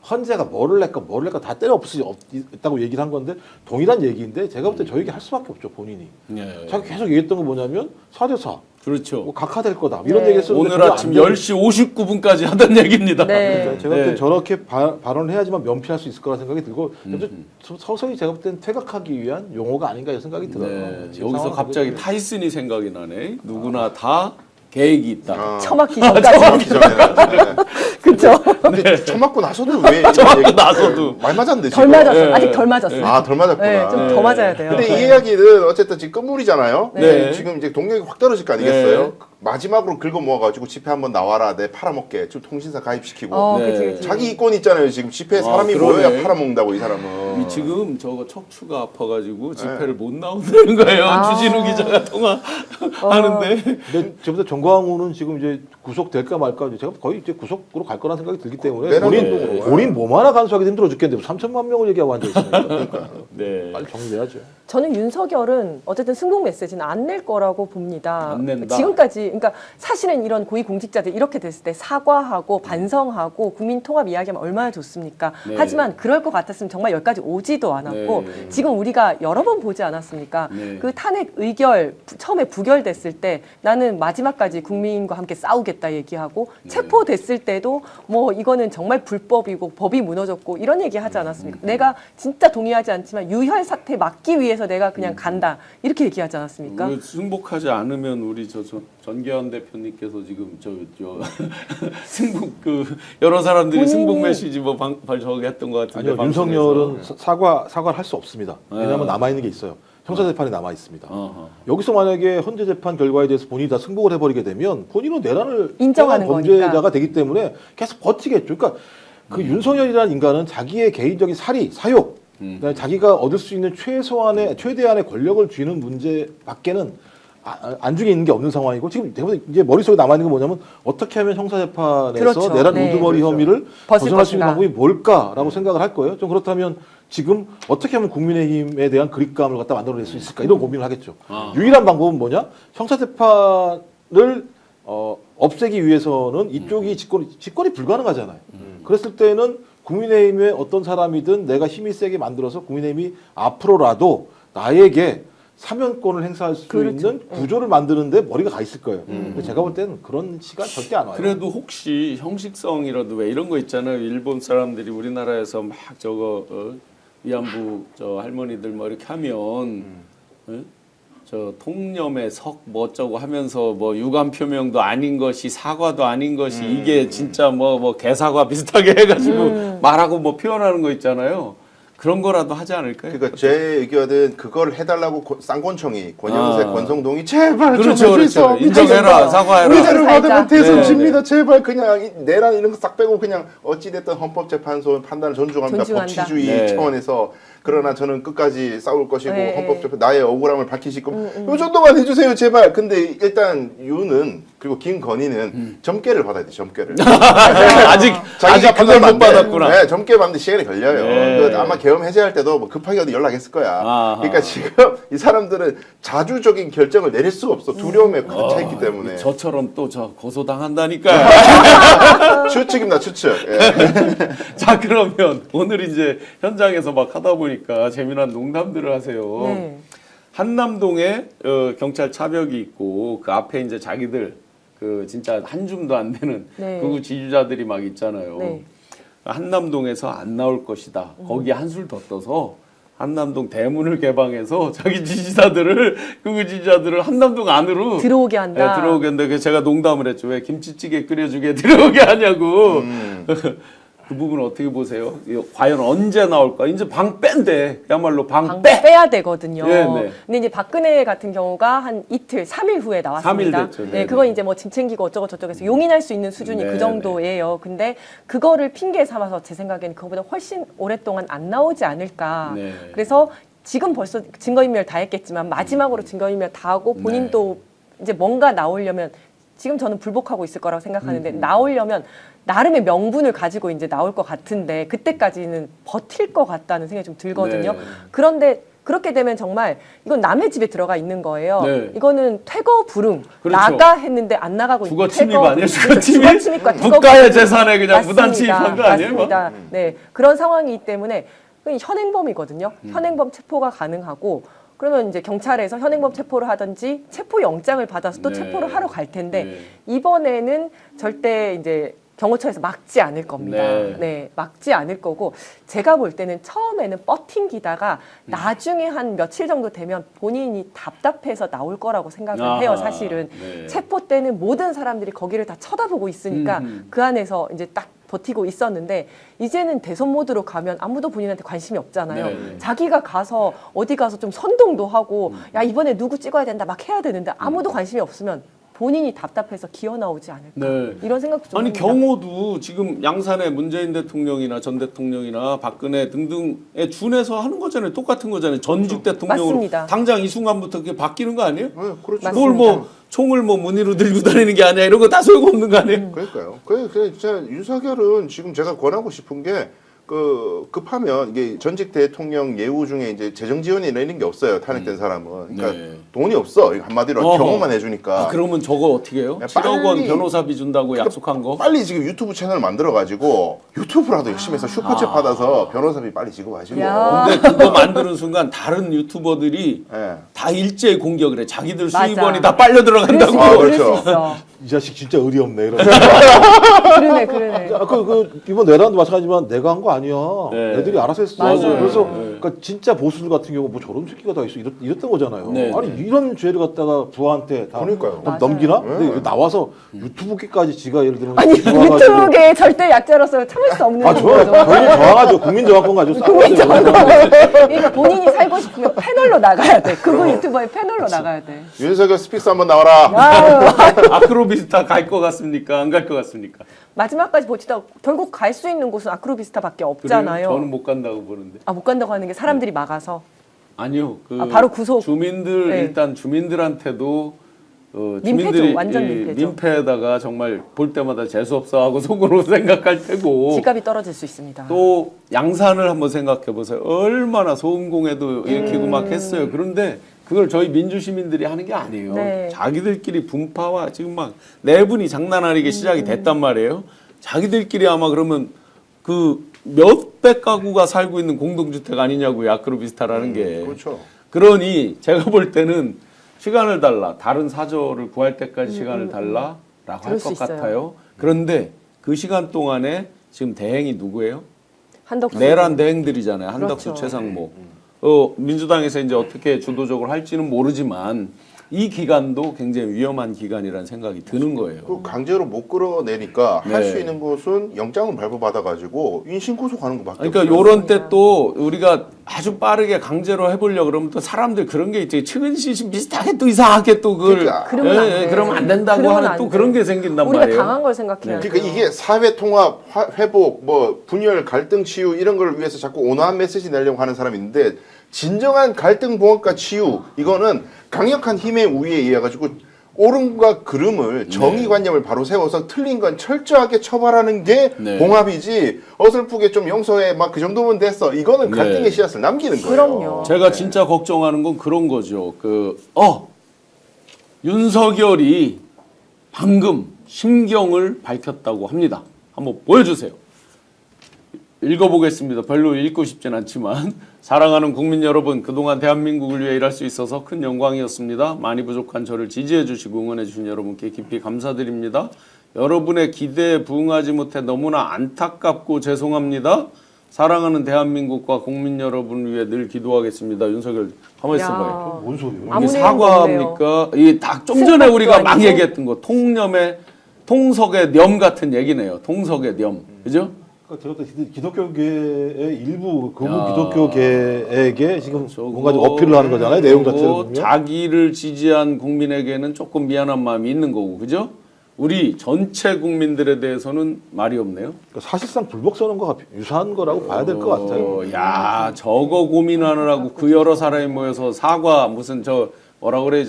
헌재가 뭐를 낼까 다 때려 없다고 얘기를 한 건데 동일한 얘기인데 제가 볼 때 저 얘기 할 수밖에 없죠 본인이. 예. 자기 계속 얘기했던 건 뭐냐면 4대4 그렇죠. 뭐 각하될 거다 이런 네. 얘기 했었는데 오늘 그게 안 아침 되는 10시 59분까지 하던 얘기입니다. 네. 그러니까 제가 볼 땐 네. 저렇게 발언을 해야지만 면피할 수 있을 거라 생각이 들고 서서히 제가 볼 땐 퇴각하기 위한 용어가 아닌가 이런 생각이 들어요. 네, 지금 여기서 상황은 갑자기 그렇게 타이슨이 생각이 나네. 누구나 다 계획이 있다. 처맞기 정확히 전까지. 전에. 그렇죠. 근데 처맞고 나서도 왜 처맞고 나서도. 말 맞았는데 덜 지금. 맞았어요. 네. 아직 덜 맞았어요. 아, 덜 맞았구나. 네, 좀 더 맞아야 돼요. 근데 이 이야기는 어쨌든 지금 끝물이잖아요. 네. 지금 이제 동력이 확 떨어질 거 아니겠어요? 네. 마지막으로 긁어 모아가지고 집회 한번 나와라. 내 팔아먹게. 지금 통신사 가입시키고. 네. 그치, 그치. 자기 이권 있잖아요. 지금 집회에 사람이 그러네. 모여야 팔아먹는다고 이 사람은. 이 지금 저거 척추가 아파가지고 집회를 못 나온다는 거예요. 주진우 기자가 통화하는데. 근데 저보다 정광훈은 지금 이제 구속될까 말까 제가 거의 이제 구속으로 갈 거라는 생각이 들기 때문에 내란으로. 본인 몸 하나 간수하기 힘들어 죽겠는데 3천만 명을 얘기하고 앉아 있으니까 그러니까 네. 빨리 정리해야죠. 저는 윤석열은 어쨌든 승복 메시지는 안 낼 거라고 봅니다. 안 낸다. 지금까지 그러니까 사실은 이런 고위공직자들 이렇게 됐을 때 사과하고 반성하고 국민 통합 이야기하면 얼마나 좋습니까? 네. 하지만 그럴 것 같았으면 정말 여기까지 오지도 않았고 네. 지금 우리가 여러 번 보지 않았습니까? 네. 그 탄핵 의결 처음에 부결됐을 때 나는 마지막까지 국민과 함께 싸우겠다 얘기하고 체포됐을 때도 뭐 이거는 정말 불법이고 법이 무너졌고 이런 얘기 하지 않았습니까? 내가 진짜 동의하지 않지만 유혈 사태 막기 위해서 내가 그냥 간다 이렇게 얘기하지 않았습니까? 우리 승복하지 않으면 우리 저 전계환 대표님께서 지금 저 승복 그 여러 사람들이 본인이- 승복 메시지 뭐 저기 했던 것 같은데. 아니요 방송에서. 윤석열은 사과를 할 수 없습니다. 왜냐하면 남아 있는 게 있어요. 형사 재판이 남아 있습니다. 어허. 여기서 만약에 헌재 재판 결과에 대해서 본인이 다 승복을 해버리게 되면 본인은 내란을 인정하는 행한 범죄자가 거니까. 되기 때문에 계속 버티겠죠. 그러니까 그 윤석열이라는 인간은 자기의 개인적인 사리, 사욕, 그다음에 자기가 얻을 수 있는 최대한의 권력을 쥐는 문제밖에는 안중에 있는 게 없는 상황이고 지금 대부분 이제 머릿속에 남아 있는 건 뭐냐면 어떻게 하면 형사 재판에서 그렇죠. 내란 네. 우두머리 그렇죠. 혐의를 벗을 벗어날 수 있는 것인가. 방법이 뭘까라고 생각을 할 거예요. 좀 그렇다면 지금 어떻게 하면 국민의힘에 대한 그립감을 갖다 만들어낼 수 있을까 이런 고민을 하겠죠. 유일한 방법은 뭐냐? 형사 재판을 없애기 위해서는 이쪽이 집권이 불가능하잖아요. 그랬을 때는 국민의힘의 어떤 사람이든 내가 힘이 세게 만들어서 국민의힘이 앞으로라도 나에게 사면권을 행사할 수 그렇죠. 있는 구조를 만드는데 머리가 가 있을 거예요. 근데 제가 볼 때는 그런 시간 절대 안 와요. 그래도 혹시 형식성이라도 왜 이런 거 있잖아요. 일본 사람들이 우리나라에서 막 저거 위안부 저 할머니들 뭐 이렇게 하면 저 통념의 석 뭐 어쩌고 하면서 뭐 유감 표명도 아닌 것이 사과도 아닌 것이 이게 진짜 뭐 개사과 비슷하게 해가지고 말하고 뭐 표현하는 거 있잖아요. 그런 거라도 하지 않을까요? 그러니까 제 의견은 그걸 해달라고 쌍권청이 권영세, 아. 권성동이 제발 그렇죠, 좀 해주세요. 그렇죠. 인정해라, 사과해라. 의자를 살짝. 받으면 대선 네, 집니다. 제발 그냥 내란 이런 거 싹 빼고 그냥 어찌됐든 헌법재판소 판단을 존중합니다. 존중한다. 법치주의 네. 차원에서 그러나 저는 끝까지 싸울 것이고 네. 헌법재판 나의 억울함을 밝히실 거면 요 정도만 해주세요 제발. 근데 일단 유는 그리고 김건희는 점괘를 받아야 돼. 점괘를. 아직 자기가 그걸 못 판단하면 안 돼. 받았구나. 네, 점괘 받는데 시간이 걸려요. 네. 그 아마 계엄 해제할 때도 뭐 급하게 어디 연락했을 거야. 아하. 그러니까 지금 이 사람들은 자주적인 결정을 내릴 수가 없어. 두려움에 가득 차 있기 때문에. 저처럼 또 저 고소당한다니까요. 추측입니다, 추측. 예. 자, 그러면 오늘 이제 현장에서 막 하다 보니까 재미난 농담들을 하세요. 네. 한남동에 경찰 차벽이 있고 그 앞에 이제 자기들 그 진짜 한 줌도 안 되는 네. 극우 지지자들이 막 있잖아요. 네. 한남동에서 안 나올 것이다. 거기에 한술 더 떠서 한남동 대문을 개방해서 자기 지지자들을 극우 지지자들을 한남동 안으로 들어오게 한다. 네, 들어오게 한다. 그래서 제가 농담을 했죠. 왜 김치찌개 끓여주게 들어오게 하냐고. 그 부분 어떻게 보세요? 이거 과연 언제 나올까? 이제 방 뺀대. 그야말로 방 빼. 빼야 되거든요. 네, 네. 근데 이제 박근혜 같은 경우가 한 이틀, 3일 후에 나왔습니다. 3일 됐죠. 네, 네, 그건 이제 뭐 짐 챙기고 어쩌고 저쩌고 해서 용인할 수 있는 수준이 네, 그 정도예요. 근데 그거를 핑계 삼아서 제 생각에는 그거보다 훨씬 오랫동안 안 나오지 않을까. 네. 그래서 지금 벌써 증거인멸 다 했겠지만 마지막으로 증거인멸 다 하고 본인도 이제 뭔가 나오려면 지금 저는 불복하고 있을 거라고 생각하는데 나오려면 나름의 명분을 가지고 이제 나올 것 같은데 그때까지는 버틸 것 같다는 생각이 좀 들거든요. 네. 그런데 그렇게 되면 정말 이건 남의 집에 들어가 있는 거예요. 네. 이거는 퇴거 불응 그렇죠. 나가 했는데 안 나가고 주거 있는 침입 아니에요? 주거 그렇죠. 침입? 주거 침입과 퇴거 국가의 불응. 재산에 그냥 무단 맞습니다. 침입한 거 아니에요? 맞습니다. 네, 그런 상황이기 때문에 그건 현행범이거든요. 현행범 체포가 가능하고 그러면 이제 경찰에서 현행범 체포를 하든지 체포 영장을 받아서 또 네. 체포를 하러 갈 텐데 네. 이번에는 절대 이제 경호처에서 막지 않을 겁니다. 네. 네, 막지 않을 거고 제가 볼 때는 처음에는 버팅기다가 나중에 한 며칠 정도 되면 본인이 답답해서 나올 거라고 생각을 아하. 해요. 사실은 네. 체포 때는 모든 사람들이 거기를 다 쳐다보고 있으니까 그 안에서 이제 딱 버티고 있었는데 이제는 대선 모드로 가면 아무도 본인한테 관심이 없잖아요. 네. 자기가 가서 어디 가서 좀 선동도 하고 야 이번에 누구 찍어야 된다 막 해야 되는데 아무도 관심이 없으면 본인이 답답해서 기어 나오지 않을까 네. 이런 생각도 좀 아니 합니다. 경호도 지금 양산에 문재인 대통령이나 전 대통령이나 박근혜 등등에 준해서 하는 거잖아요. 똑같은 거잖아요. 전직 대통령으로 맞습니다. 당장 이 순간부터 그게 바뀌는 거 아니에요? 네, 그렇죠. 맞습니다. 뭘 뭐 총을 뭐 무늬로 들고 다니는 게 아니야. 이런 거 다 소용없는 거 아니에요? 그러니까요. 그래 진짜 윤석열은 지금 제가 권하고 싶은 게 급하면 이게 전직 대통령 예우 중에 이제 재정 지원이나 이런 게 없어요. 탄핵된 사람은. 그러니까 네. 돈이 없어. 한마디로 어허. 경호만 해주니까. 아, 그러면 저거 어떻게 해요? 야, 7억 원 빨리- 변호사비 준다고 약속한 거? 빨리 지금 유튜브 채널 만들어가지고 유튜브라도 열심히 해서 슈퍼챗 받아서 변호사비 빨리 지급하시고. 야. 근데 그거 만드는 순간 다른 유튜버들이 예. 다 일제히 공격을 해. 자기들 맞아. 수입원이 다 빨려 들어간다고. 그럴 그렇죠. 수 있어. 이 자식 진짜 의리 없네. 이런. 그러네. 이번 내란도 마찬가지지만 내가 한 거 아니야. 네. 애들이 알아서 했어. 맞아요. 그래서 네. 그러니까 진짜 보수들 같은 경우 뭐 저런 새끼가 다 있어 이랬던 거잖아요. 네, 아니 네. 이런 죄를 갖다가 부하한테 다 그러니까요. 맞아요. 넘기나? 네. 근데 나와서 유튜브계까지 지가 예를 들면 아니 들어와가지고 유튜브계 절대 약자로서 참을 수 없는 거죠. 저희 저항하죠. 국민 저항권 가지고 싸워야 돼요. 그러니까 본인이 살고 싶으면 패널로 나가야 돼. 그분 유튜버의 패널로 나가야 돼. 윤석열 스픽스 한번 나와라. 아유, 아크로비스타 갈 것 같습니까? 안 갈 것 같습니까? 마지막까지 버티다 결국 갈 수 있는 곳은 아크로비스타밖에 없잖아요. 그래요? 저는 못 간다고 보는데. 아, 못 간다고 하는 게 사람들이 막아서. 아니요. 그 바로 구속. 주민들 네. 일단 주민들한테도 민폐죠. 주민들이 완전 이 민폐죠. 민폐에다가 정말 볼 때마다 재수 없어하고 속으로 생각할 테고 집값이 떨어질 수 있습니다. 또 양산을 한번 생각해 보세요. 얼마나 소음공해도 일으키고 막 했어요. 그런데 그걸 저희 민주시민들이 하는 게 아니에요. 네. 자기들끼리 분파와 지금 막 내분이 장난 아니게 시작이 됐단 말이에요. 자기들끼리 아마 그러면 그 몇백 가구가 살고 있는 공동주택 아니냐고요. 아크로비스타라는 게. 그렇죠. 그러니 제가 볼 때는 시간을 달라. 다른 사저를 구할 때까지 시간을 달라라고 할 그럴 수 것 있어요. 같아요. 그런데 그 시간 동안에 지금 대행이 누구예요? 한덕수. 내란 대행들이잖아요. 한덕수, 그렇죠. 최상목. 민주당에서 이제 어떻게 주도적으로 할지는 모르지만 이 기간도 굉장히 위험한 기간이라는 생각이 드는 거예요. 그 강제로 못 끌어내니까 할 수 네. 있는 것은 영장을 발부받아가지고 인신 구속하는 것밖에 그러니까 없어요. 요런 때 또 우리가 아주 빠르게 강제로 해보려고 그러면 또 사람들 그런 게 있죠. 측은 시신 비슷하게 또 이상하게 또 그걸 그러니까. 그러면 안 돼. 그러면 안 된다고 그러면 하는 안 또 돼. 그런 게 생긴단 우리가 말이에요. 당한 걸 생각해야 돼. 그러니까 이게 사회 통합, 회복, 뭐 분열, 갈등 치유 이런 걸 위해서 자꾸 온화한 메시지 내려고 하는 사람이 있는데 진정한 갈등 봉합과 치유 이거는 강력한 힘의 우위에 의해 가지고 옳음과 그름을 정의관념을 바로 세워서 틀린 건 철저하게 처벌하는 게 네. 봉합이지 어설프게 좀 용서해 막 그 정도면 됐어 이거는 네. 갈등의 씨앗을 남기는 거예요. 그럼요. 제가 진짜 걱정하는 건 그런 거죠. 윤석열이 방금 심경을 밝혔다고 합니다. 한번 보여주세요. 읽어보겠습니다. 별로 읽고 싶진 않지만 사랑하는 국민 여러분, 그동안 대한민국을 위해 일할 수 있어서 큰 영광이었습니다. 많이 부족한 저를 지지해 주시고 응원해 주신 여러분께 깊이 감사드립니다. 여러분의 기대에 부응하지 못해 너무나 안타깝고 죄송합니다. 사랑하는 대한민국과 국민 여러분을 위해 늘 기도하겠습니다. 윤석열 가만히 있어봐요. 뭔 소리예요? 아무 이게 내용도 사과합니까? 이 딱 좀 전에 승낙도 우리가 막 아니고. 얘기했던 거 통석의 념 같은 얘기네요. 통석의 념, 그죠? 그러니까 제가 또 기독교계의 일부 극우 야. 기독교계에게 지금 저거 뭔가 좀 어필을 하는 거잖아요. 내용 자체를 그리고 보면. 자기를 지지한 국민에게는 조금 미안한 마음이 있는 거고, 그죠? 우리 전체 국민들에 대해서는 말이 없네요. 그러니까 사실상 불복 선언과 유사한 거라고 봐야 될 것 같아요. 야, 저거 고민하느라고 그 여러 사람이 모여서 사과 무슨 뭐라 그래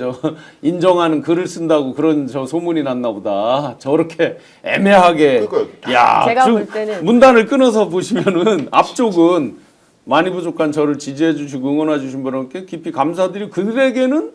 인정하는 글을 쓴다고 그런 소문이 났나 보다. 저렇게 애매하게. 그러니까요. 야, 제가 쭉 볼 때는 문단을 끊어서 보시면은 앞쪽은 많이 부족한 저를 지지해 주시고 응원해 주신 분께 깊이 감사드리고 그들에게는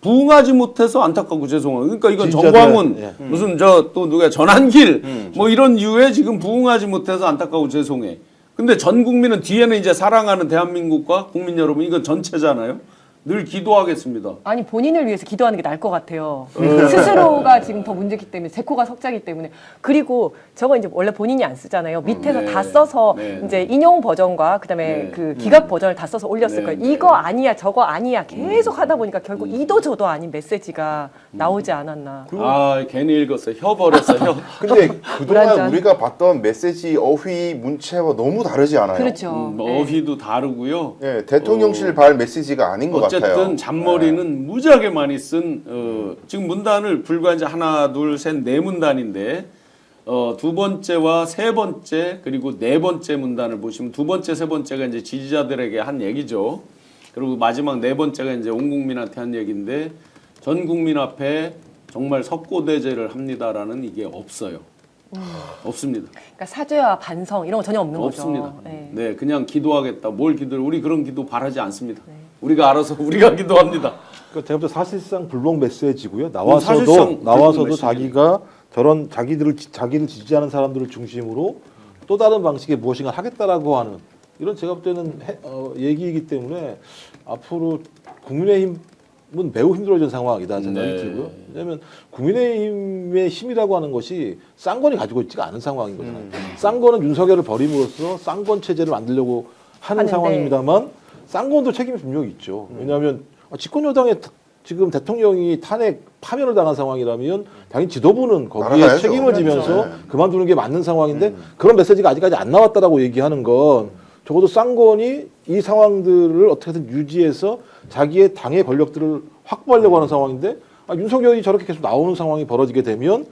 부응하지 못해서 안타깝고 죄송해요. 그러니까 이건 진짜네. 정광훈 예. 무슨 또 누가 전한길 뭐 이런 이유에 지금 부응하지 못해서 안타깝고 죄송해. 근데 전 국민은 뒤에는 이제 사랑하는 대한민국과 국민 여러분 이건 전체잖아요. 늘 기도하겠습니다. 아니 본인을 위해서 기도하는 게 나을 것 같아요. 스스로가 지금 더 문제기 때문에 제 코가 석자기 때문에 그리고 저거 이제 원래 본인이 안 쓰잖아요. 밑에서 네. 다 써서 네. 이제 인용 버전과 그다음에 네. 그 기각 버전을 다 써서 올렸을 네. 거예요. 네. 이거 아니야, 저거 아니야 계속 하다 보니까 결국 이도 저도 아닌 메시지가 나오지 않았나. 아 괜히 읽었어요. 혀 버렸어 혀. 근데 그동안 불안전. 우리가 봤던 메시지 어휘 문체와 너무 다르지 않아요? 그렇죠. 네. 어휘도 다르고요. 예, 대통령실 발 메시지가 아닌 것 어쨌든 같아요. 잔머리는 무지하게 많이 쓴 지금 문단을 불과 이제 하나 둘 셋 네 문단인데 두 번째와 세 번째 그리고 네 번째 문단을 보시면 두 번째 세 번째가 이제 지지자들에게 한 얘기죠. 그리고 마지막 네 번째가 이제 온 국민한테 한 얘기인데 전 국민 앞에 정말 석고대죄를 합니다라는 이게 없어요. 없습니다. 그러니까 사죄와 반성 이런 거 전혀 없는 없습니다. 거죠. 네. 네, 그냥 기도하겠다. 뭘 기도를? 우리 그런 기도 바라지 않습니다. 우리가 알아서 우리가 기도합니다. 그러니까 제가 볼 때 사실상 불복 메시지고요. 사실상 나와서도 불복 자기가 저런 자기를 지지하는 사람들을 중심으로 또 다른 방식의 무엇인가 하겠다라고 하는 이런 제가 볼 때는 얘기이기 때문에 앞으로 국민의힘 매우 힘들어진 상황이다 생각이 네. 들고요. 왜냐하면 국민의힘의 힘이라고 하는 것이 쌍권이 가지고 있지가 않은 상황인 거잖아요. 쌍권은 윤석열을 버림으로써 쌍권 체제를 만들려고 하는 하는데. 상황입니다만 쌍권도 책임이 분명히 있죠. 왜냐하면 집권 여당의 지금 대통령이 탄핵 파면을 당한 상황이라면 당연히 지도부는 거기에 날아가야죠. 책임을 그렇죠. 지면서 네. 그만두는 게 맞는 상황인데 그런 메시지가 아직까지 안 나왔다라고 얘기하는 건 적어도 쌍권이 이 상황들을 어떻게든 유지해서 자기의 당의 권력들을 확보하려고 하는 상황인데 윤석열이 저렇게 계속 나오는 상황이 벌어지게 되면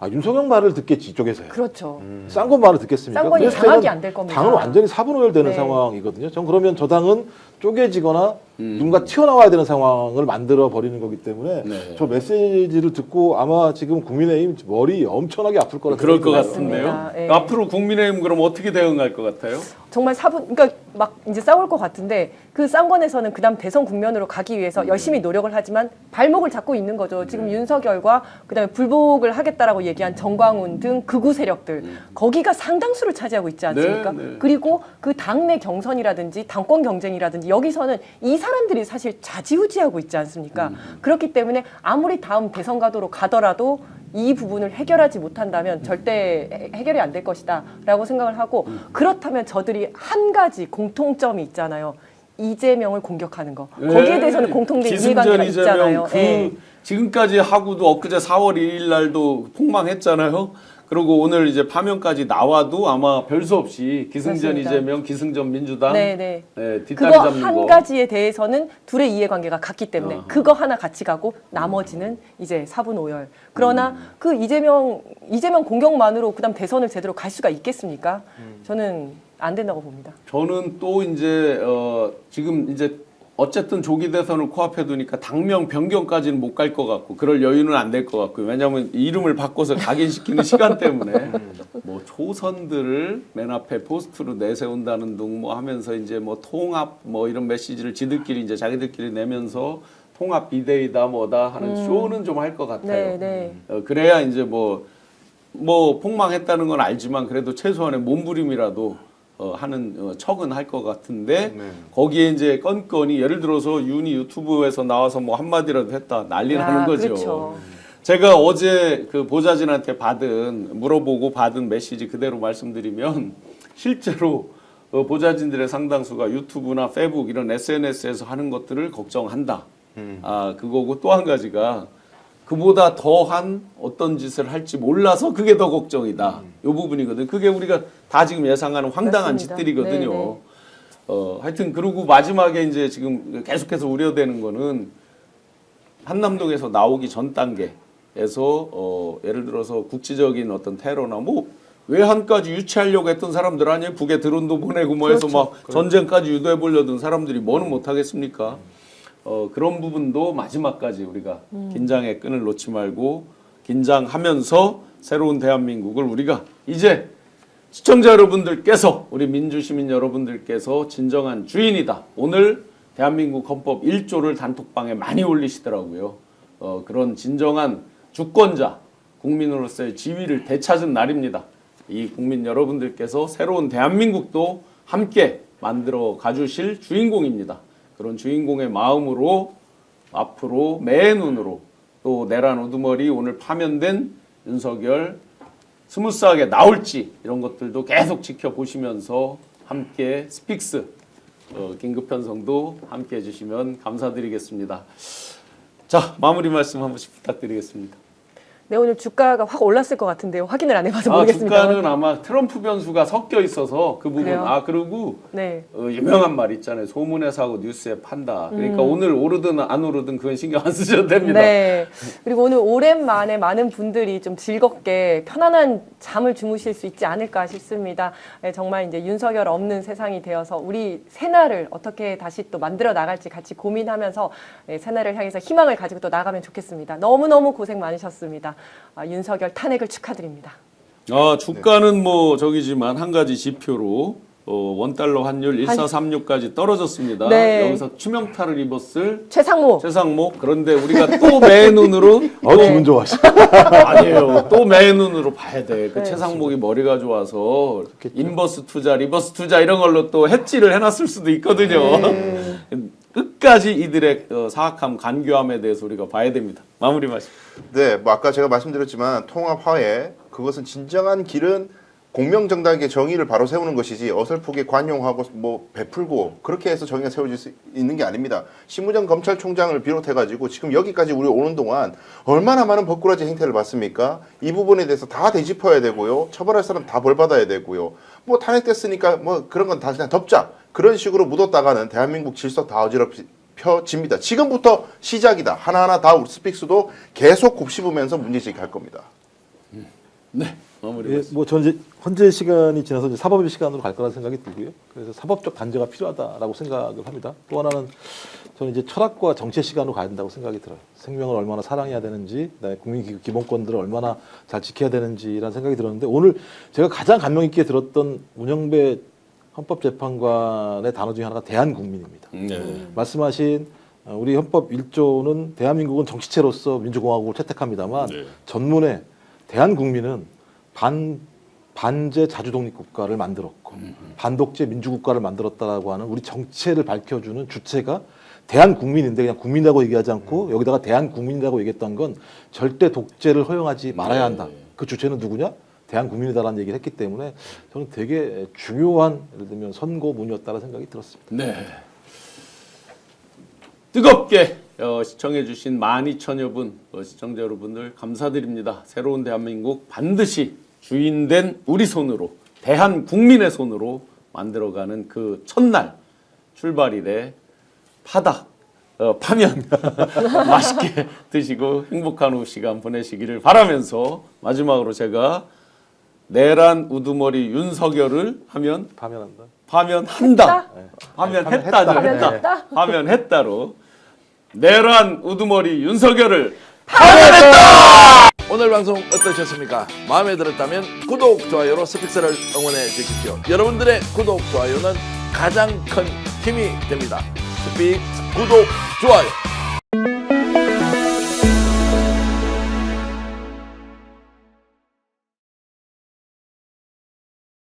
윤석열 말을 듣겠지 이쪽에서요. 그렇죠. 쌍권 말을 듣겠습니까? 쌍권이 그랬을 장악이 때는 안될 겁니다. 당은 완전히 사분오열되는 네. 상황이거든요. 전 그러면 저 당은 쪼개지거나 누군가 튀어나와야 되는 상황을 만들어 버리는 거기 때문에 네. 저 메시지를 듣고 아마 지금 국민의힘 머리 엄청나게 아플 거라 그럴 것 생각이 같은데요. 맞습니다. 예. 앞으로 국민의힘 그럼 어떻게 대응할 것 같아요? 정말 그러니까 막 이제 싸울 것 같은데 그 쌍권에서는 그다음 대선 국면으로 가기 위해서 열심히 노력을 하지만 발목을 잡고 있는 거죠. 지금 윤석열과 그다음에 불복을 하겠다라고 얘기한 정광훈 등 극우 세력들 거기가 상당수를 차지하고 있지 않습니까? 네, 네. 그리고 그 당내 경선이라든지 당권 경쟁이라든지 여기서는 이 사람들이 사실 좌지우지하고 있지 않습니까? 그렇기 때문에 아무리 다음 대선 가도록 가더라도 이 부분을 해결하지 못한다면 절대 해결이 안 될 것이다라고 생각을 하고 그렇다면 저들이 한 가지 공통점이 있잖아요. 이재명을 공격하는 거. 거기에 대해서는 공통된 이해관계가 있잖아요. 예. 지금까지 하고도 엊그제 4월 1일 날도 폭망했잖아요. 그리고 오늘 이제 파면까지 나와도 아마 별 수 없이 기승전 맞습니다. 이재명, 기승전 민주당 네네. 뒷다리 그거 잡는 한 거. 가지에 대해서는 둘의 이해관계가 같기 때문에 그거 하나 같이 가고 나머지는 이제 사분오열. 그러나 그 이재명 공격만으로 그다음 대선을 제대로 갈 수가 있겠습니까? 저는 안 된다고 봅니다. 저는 또 이제 지금 이제 어쨌든 조기 대선을 코앞에 두니까 당명 변경까지는 못 갈 것 같고 그럴 여유는 안 될 것 같고요. 왜냐하면 이름을 바꿔서 각인시키는 시간 때문에 뭐 초선들을 맨 앞에 포스트로 내세운다는 둥 뭐 하면서 이제 뭐 통합 뭐 이런 메시지를 지들끼리 이제 자기들끼리 내면서 통합 비대위다 뭐다 하는 쇼는 좀 할 것 같아요. 네, 네. 그래야 이제 뭐 폭망했다는 건 알지만 그래도 최소한의 몸부림이라도 하는 척은 할 것 같은데 거기에 이제 건건이 예를 들어서 윤이 유튜브에서 나와서 뭐 한마디라도 했다 난리 나는 거죠. 그렇죠. 제가 어제 그 보좌진한테 물어보고 받은 메시지 그대로 말씀드리면 실제로 보좌진들의 상당수가 유튜브나 페북 이런 SNS에서 하는 것들을 걱정한다. 그거고 또 한 가지가 그보다 더한 어떤 짓을 할지 몰라서 그게 더 걱정이다. 이 부분이거든. 그게 우리가 다 지금 예상하는 황당한 맞습니다. 짓들이거든요. 네네. 하여튼 그리고 마지막에 이제 지금 계속해서 우려되는 거는 한남동에서 나오기 전 단계에서 예를 들어서 국지적인 어떤 테러나 뭐 외환까지 유치하려고 했던 사람들 아니에요. 북에 드론도 보내고 뭐 해서 막 전쟁까지 유도해 보려던 사람들이 뭐는 못 하겠습니까? 그런 부분도 마지막까지 우리가 긴장의 끈을 놓지 말고 긴장하면서 새로운 대한민국을 우리가 이제 시청자 여러분들께서 우리 민주시민 여러분들께서 진정한 주인이다. 오늘 대한민국 헌법 1조를 단톡방에 많이 올리시더라고요. 그런 진정한 주권자, 국민으로서의 지위를 되찾은 날입니다. 이 국민 여러분들께서 새로운 대한민국도 함께 만들어 가주실 주인공입니다. 그런 주인공의 마음으로 앞으로 매의 눈으로 또 내란 우두머리 오늘 파면된 윤석열 스무스하게 나올지 이런 것들도 계속 지켜보시면서 함께 스픽스 긴급 편성도 함께 해주시면 감사드리겠습니다. 자, 마무리 말씀 한 번씩 부탁드리겠습니다. 네, 오늘 주가가 확 올랐을 것 같은데요. 확인을 안 해봐서 모르겠습니다. 주가는 아마 트럼프 변수가 섞여 있어서 그 부분. 그래요? 그리고 네. 유명한 말 있잖아요. 소문에 사고 뉴스에 판다. 그러니까 오늘 오르든 안 오르든 그건 신경 안 쓰셔도 됩니다. 네. 그리고 오늘 오랜만에 많은 분들이 좀 즐겁게 편안한 잠을 주무실 수 있지 않을까 싶습니다. 네, 정말 이제 윤석열 없는 세상이 되어서 우리 새날을 어떻게 다시 또 만들어 나갈지 같이 고민하면서 새날을 향해서 희망을 가지고 또 나가면 좋겠습니다. 너무너무 고생 많으셨습니다. 윤석열 탄핵을 축하드립니다. 주가는 뭐 저기지만 한 가지 지표로 원달러 환율 1436까지 떨어졌습니다. 네. 여기서 치명타를 입었을 최상목. 그런데 우리가 또 매의 눈으로 기분 좋아하시. 아니에요. 또 매의 눈으로 봐야 돼. 그 네. 최상목이 머리가 좋아서 인버스 투자, 리버스 투자 이런 걸로 또 해지를 해놨을 수도 있거든요. 끝까지 이들의 사악함, 간교함에 대해서 우리가 봐야 됩니다. 마무리 말씀. 네, 뭐 아까 제가 말씀드렸지만 통합화해 그것은 진정한 길은 공명정당의 정의를 바로 세우는 것이지 어설프게 관용하고 뭐 베풀고 그렇게 해서 정의가 세워질 수 있는 게 아닙니다. 신무정 검찰총장을 비롯해가지고 지금 여기까지 우리 오는 동안 얼마나 많은 법꾸라지 행태를 봤습니까? 이 부분에 대해서 다 되짚어야 되고요. 처벌할 사람 다 벌받아야 되고요. 뭐 탄핵됐으니까 뭐 그런 건 다 그냥 덮자. 그런 식으로 묻었다가는 대한민국 질서 다 어지럽혀집니다. 지금부터 시작이다. 하나하나 다 우리 스픽스도 계속 곱씹으면서 문제제기할 겁니다. 네, 마무리 예, 말씀. 뭐 저는 이제 헌재 시간이 지나서 이제 사법의 시간으로 갈 거라는 생각이 들고요. 그래서 사법적 단죄가 필요하다라고 생각을 합니다. 또 하나는 저는 이제 철학과 정치의 시간으로 가야 된다고 생각이 들어요. 생명을 얼마나 사랑해야 되는지, 그다음에 국민 기본권들을 얼마나 잘 지켜야 되는지라는 생각이 들었는데 오늘 제가 가장 감명 있게 들었던 문영배 헌법재판관의 단어 중에 하나가 대한국민입니다. 네. 말씀하신 우리 헌법 1조는 대한민국은 정치체로서 민주공화국을 채택합니다만 네. 전문에 대한국민은 반제 자주독립국가를 만들었고 반독재 민주국가를 만들었다라고 하는 우리 정체를 밝혀주는 주체가 대한국민인데 그냥 국민이라고 얘기하지 않고 여기다가 대한국민이라고 얘기했던 건 절대 독재를 허용하지 말아야 한다. 그 주체는 누구냐? 대한국민이다라는 얘기를 했기 때문에 저는 되게 중요한 예를 들면 선고문이었다는 생각이 들었습니다. 네. 뜨겁게 시청해주신 12,000여 분 시청자 여러분들 감사드립니다. 새로운 대한민국 반드시 주인된 우리 손으로 대한국민의 손으로 만들어가는 그 첫날 출발일에 파면 맛있게 드시고 행복한 오후 시간 보내시기를 바라면서 마지막으로 제가 내란 우두머리 윤석열을 하면 파면한다. 파면했다로 내란 우두머리 윤석열을 파면했다. 오늘 방송 어떠셨습니까? 마음에 들었다면 구독, 좋아요로 스픽스를 응원해 주십시오. 여러분들의 구독, 좋아요는 가장 큰 힘이 됩니다. 스픽스 구독, 좋아요.